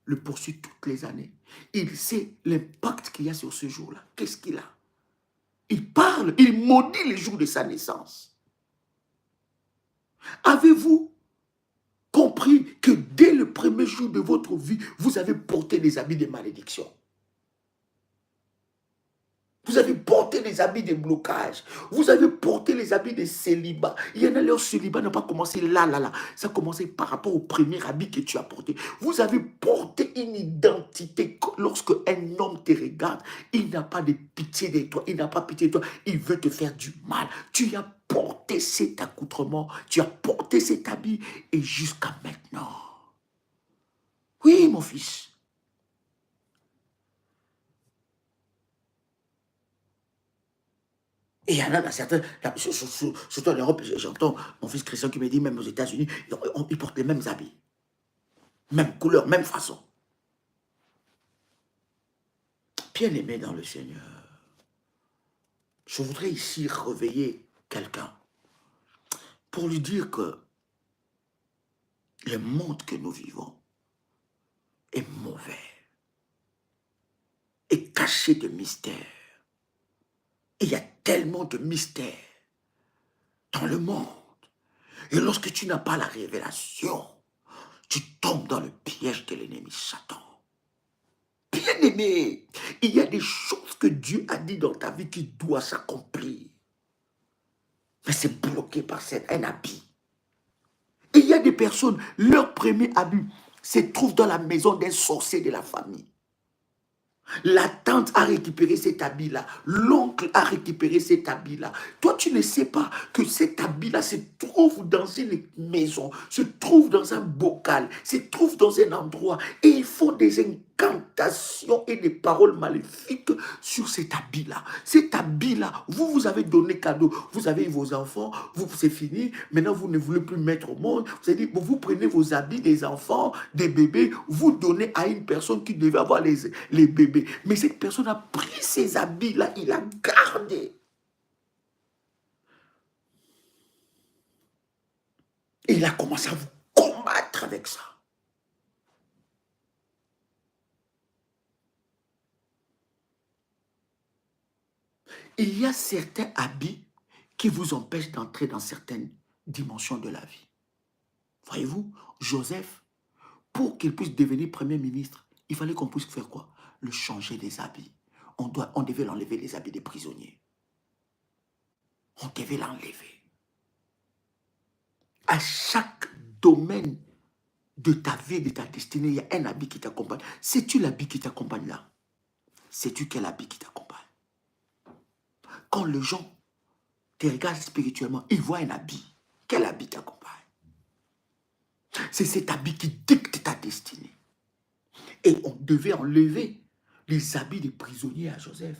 A: le poursuit toutes les années. Il sait l'impact qu'il y a sur ce jour-là. Qu'est-ce qu'il a? Il parle, il maudit les jours de sa naissance. Avez-vous compris que dès le premier jour de votre vie, vous avez porté des habits de malédiction. Vous avez porté les habits de blocage. Vous avez porté les habits de célibat. Il y en a, leur célibat n'a pas commencé là. Ça a commencé par rapport au premier habit que tu as porté. Vous avez porté une identité. Lorsque un homme te regarde, il n'a pas de pitié de toi. Il n'a pas pitié de toi. Il veut te faire du mal. Tu as porté cet accoutrement. Tu as porté cet habit. Et jusqu'à maintenant. Oui, mon fils. Et il y en a dans certains, surtout en Europe, j'entends mon fils Christian qui me dit, même aux États-Unis, ils portent les mêmes habits. Même couleur, même façon. Bien-aimé dans le Seigneur, je voudrais ici réveiller quelqu'un pour lui dire que le monde que nous vivons est mauvais, est caché de mystères. Il y a tellement de mystères dans le monde. Et lorsque tu n'as pas la révélation, tu tombes dans le piège de l'ennemi Satan. Bien-aimé, il y a des choses que Dieu a dit dans ta vie qui doivent s'accomplir. Mais c'est bloqué par un habit. Et il y a des personnes, leur premier habit se trouve dans la maison d'un sorcier de la famille. La tante a récupéré cet habit-là. L'oncle a récupéré cet habit-là. Toi, tu ne sais pas que cet habit-là se trouve dans une maison, se trouve dans un bocal, se trouve dans un endroit. Et il faut des incantations et des paroles maléfiques sur cet habit-là. Cet habit-là, vous avez donné cadeau. Vous avez vos enfants, c'est fini. Maintenant, vous ne voulez plus mettre au monde. Vous avez dit, bon, vous prenez vos habits des enfants, des bébés, vous donnez à une personne qui devait avoir les bébés. Mais cette personne a pris ces habits-là, il a gardé. Et il a commencé à vous combattre avec ça. Il y a certains habits qui vous empêchent d'entrer dans certaines dimensions de la vie. Voyez-vous, Joseph, pour qu'il puisse devenir Premier ministre, il fallait qu'on puisse faire quoi? Le changer des habits. On devait l'enlever les habits des prisonniers. On devait l'enlever. À chaque domaine de ta vie, de ta destinée, il y a un habit qui t'accompagne. Sais-tu l'habit qui t'accompagne là? Sais-tu quel habit qui t'accompagne? Quand les gens te regardent spirituellement, ils voient un habit. Quel habit t'accompagne? C'est cet habit qui dicte ta destinée. Et on devait enlever les habits des prisonniers à Joseph.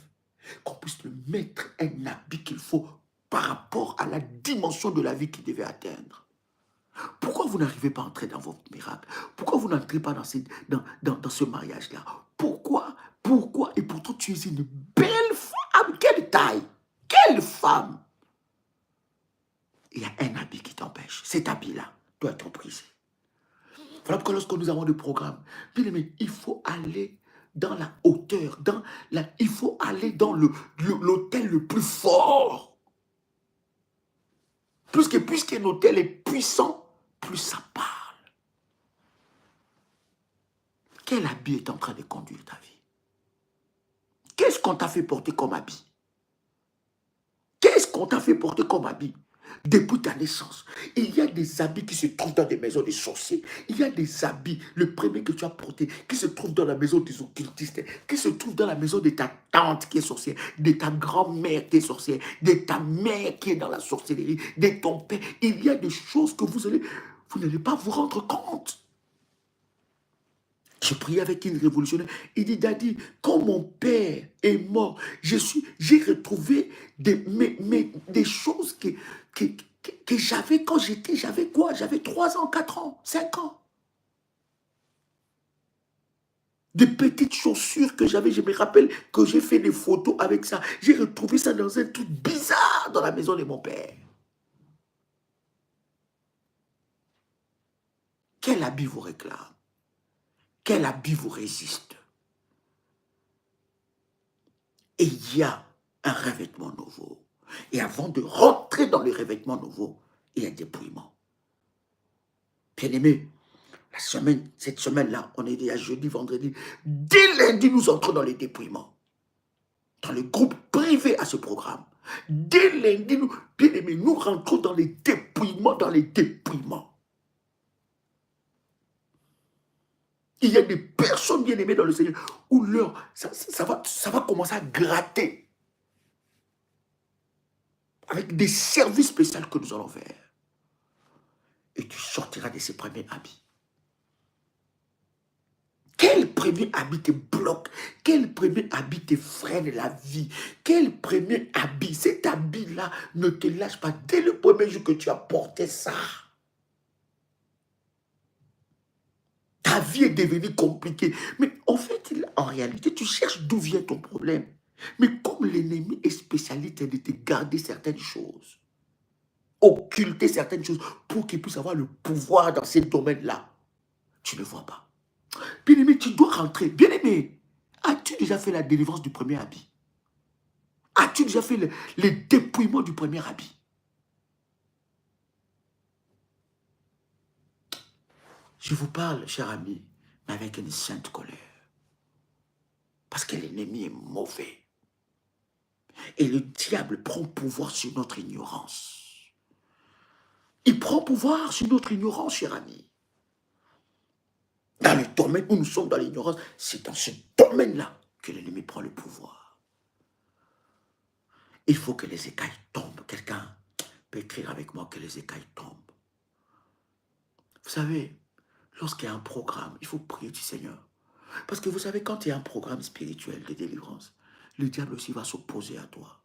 A: Qu'on puisse le mettre un habit qu'il faut par rapport à la dimension de la vie qu'il devait atteindre. Pourquoi vous n'arrivez pas à entrer dans votre miracle? Pourquoi vous n'entrez pas dans ce mariage-là? Pourquoi? Et pourtant, tu es une belle femme. Quelle taille? Quelle femme? Il y a un habit qui t'empêche. Cet habit-là doit être brisé. Voilà pourquoi lorsque nous avons des programmes, bien aimé, il faut aller dans la hauteur, il faut aller dans l'hôtel le plus fort. Puisqu'un hôtel est puissant, plus ça parle. Quel habit est en train de conduire ta vie? Qu'est-ce qu'on t'a fait porter comme habit? Qu'est-ce qu'on t'a fait porter comme habit? Depuis ta naissance, il y a des habits qui se trouvent dans des maisons des sorciers. Il y a des habits, le premier que tu as porté, qui se trouve dans la maison des occultistes, qui se trouve dans la maison de ta tante qui est sorcière, de ta grand-mère qui est sorcière, de ta mère qui est dans la sorcellerie, de ton père. Il y a des choses que vous n'allez pas vous rendre compte. Je priais avec une révolutionnaire. Il dit, Daddy, quand mon père est mort, j'ai retrouvé des choses que j'avais quand j'avais quoi? J'avais 3 ans, 4 ans, 5 ans. Des petites chaussures que j'avais, je me rappelle que j'ai fait des photos avec ça. J'ai retrouvé ça dans un truc bizarre dans la maison de mon père. Quel habit vous réclame? Quel habit vous résiste? Et il y a un revêtement nouveau. Et avant de rentrer dans le revêtement nouveau, il y a un dépouillement. Bien-aimés, cette semaine-là, on est déjà jeudi, vendredi. Dès lundi, nous entrons dans les dépouillements. Dans le groupe privé à ce programme. Dès lundi, bien-aimés, nous rentrons dans les dépouillements, Il y a des personnes bien-aimées dans le Seigneur où ça va commencer à gratter. Avec des services spéciaux que nous allons faire. Et tu sortiras de ces premiers habits. Quel premier habit te bloque? Quel premier habit te freine la vie? Quel premier habit? Cet habit-là ne te lâche pas dès le premier jour que tu as porté ça. Ta vie est devenue compliquée. Mais en fait, en réalité, tu cherches d'où vient ton problème. Mais comme l'ennemi est spécialiste de te garder certaines choses, occulter certaines choses pour qu'il puisse avoir le pouvoir dans ces domaines-là, tu ne vois pas. Bien-aimé, tu dois rentrer. Bien-aimé, as-tu déjà fait la délivrance du premier habit? As-tu déjà fait le dépouillement du premier habit? Je vous parle, cher ami, mais avec une sainte colère. Parce que l'ennemi est mauvais. Et le diable prend pouvoir sur notre ignorance. Il prend pouvoir sur notre ignorance, cher ami. Dans le domaine où nous sommes dans l'ignorance, c'est dans ce domaine-là que l'ennemi prend le pouvoir. Il faut que les écailles tombent. Quelqu'un peut écrire avec moi que les écailles tombent. Vous savez, lorsqu'il y a un programme, il faut prier du Seigneur. Parce que vous savez, quand il y a un programme spirituel de délivrance, le diable aussi va s'opposer à toi.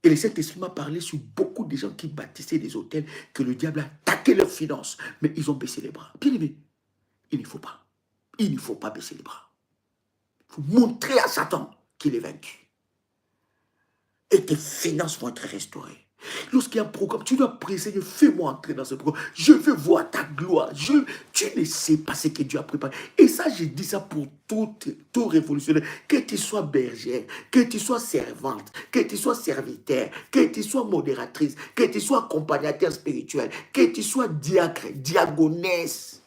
A: Et le Saint-Esprit m'a parlé sur beaucoup de gens qui bâtissaient des hôtels, que le diable a attaqué leurs finances, mais ils ont baissé les bras. Bien aimé, il ne faut pas. Il ne faut pas baisser les bras. Il faut montrer à Satan qu'il est vaincu. Et tes finances vont être restaurées. Lorsqu'il y a un programme, tu dois prier, Seigneur, fais-moi entrer dans ce programme. Je veux voir ta gloire. Tu ne sais pas ce que Dieu a préparé. Et ça, j'ai dit ça pour tout révolutionnaire. Que tu sois bergère, que tu sois servante, que tu sois serviteur, que tu sois modératrice, que tu sois accompagnateur spirituel, que tu sois diacre, diagonesse.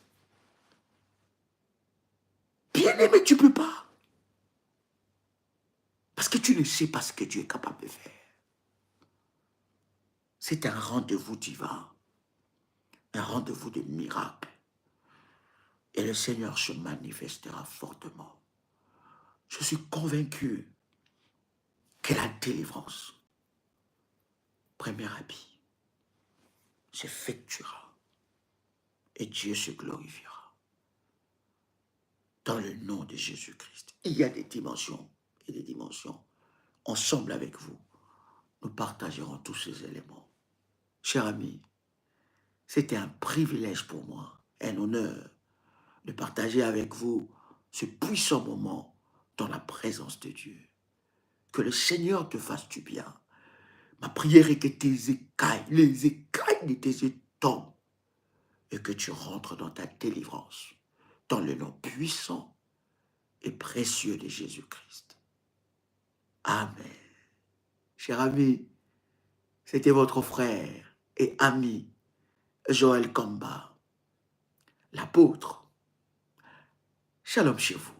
A: Bien-aimé, tu ne peux pas. Parce que tu ne sais pas ce que Dieu est capable de faire. C'est un rendez-vous divin, un rendez-vous de miracle. Et le Seigneur se manifestera fortement. Je suis convaincu que la délivrance, premier habit, s'effectuera et Dieu se glorifiera. Dans le nom de Jésus-Christ. Il y a des dimensions et des dimensions. Ensemble avec vous, nous partagerons tous ces éléments. Chers amis, c'était un privilège pour moi, un honneur de partager avec vous ce puissant moment dans la présence de Dieu. Que le Seigneur te fasse du bien. Ma prière est que tes écailles, les écailles de tes yeux tombent et que tu rentres dans ta délivrance dans le nom puissant et précieux de Jésus-Christ. Amen. Chers amis, c'était votre frère et ami Joël Kamba, l'apôtre. Shalom chez vous.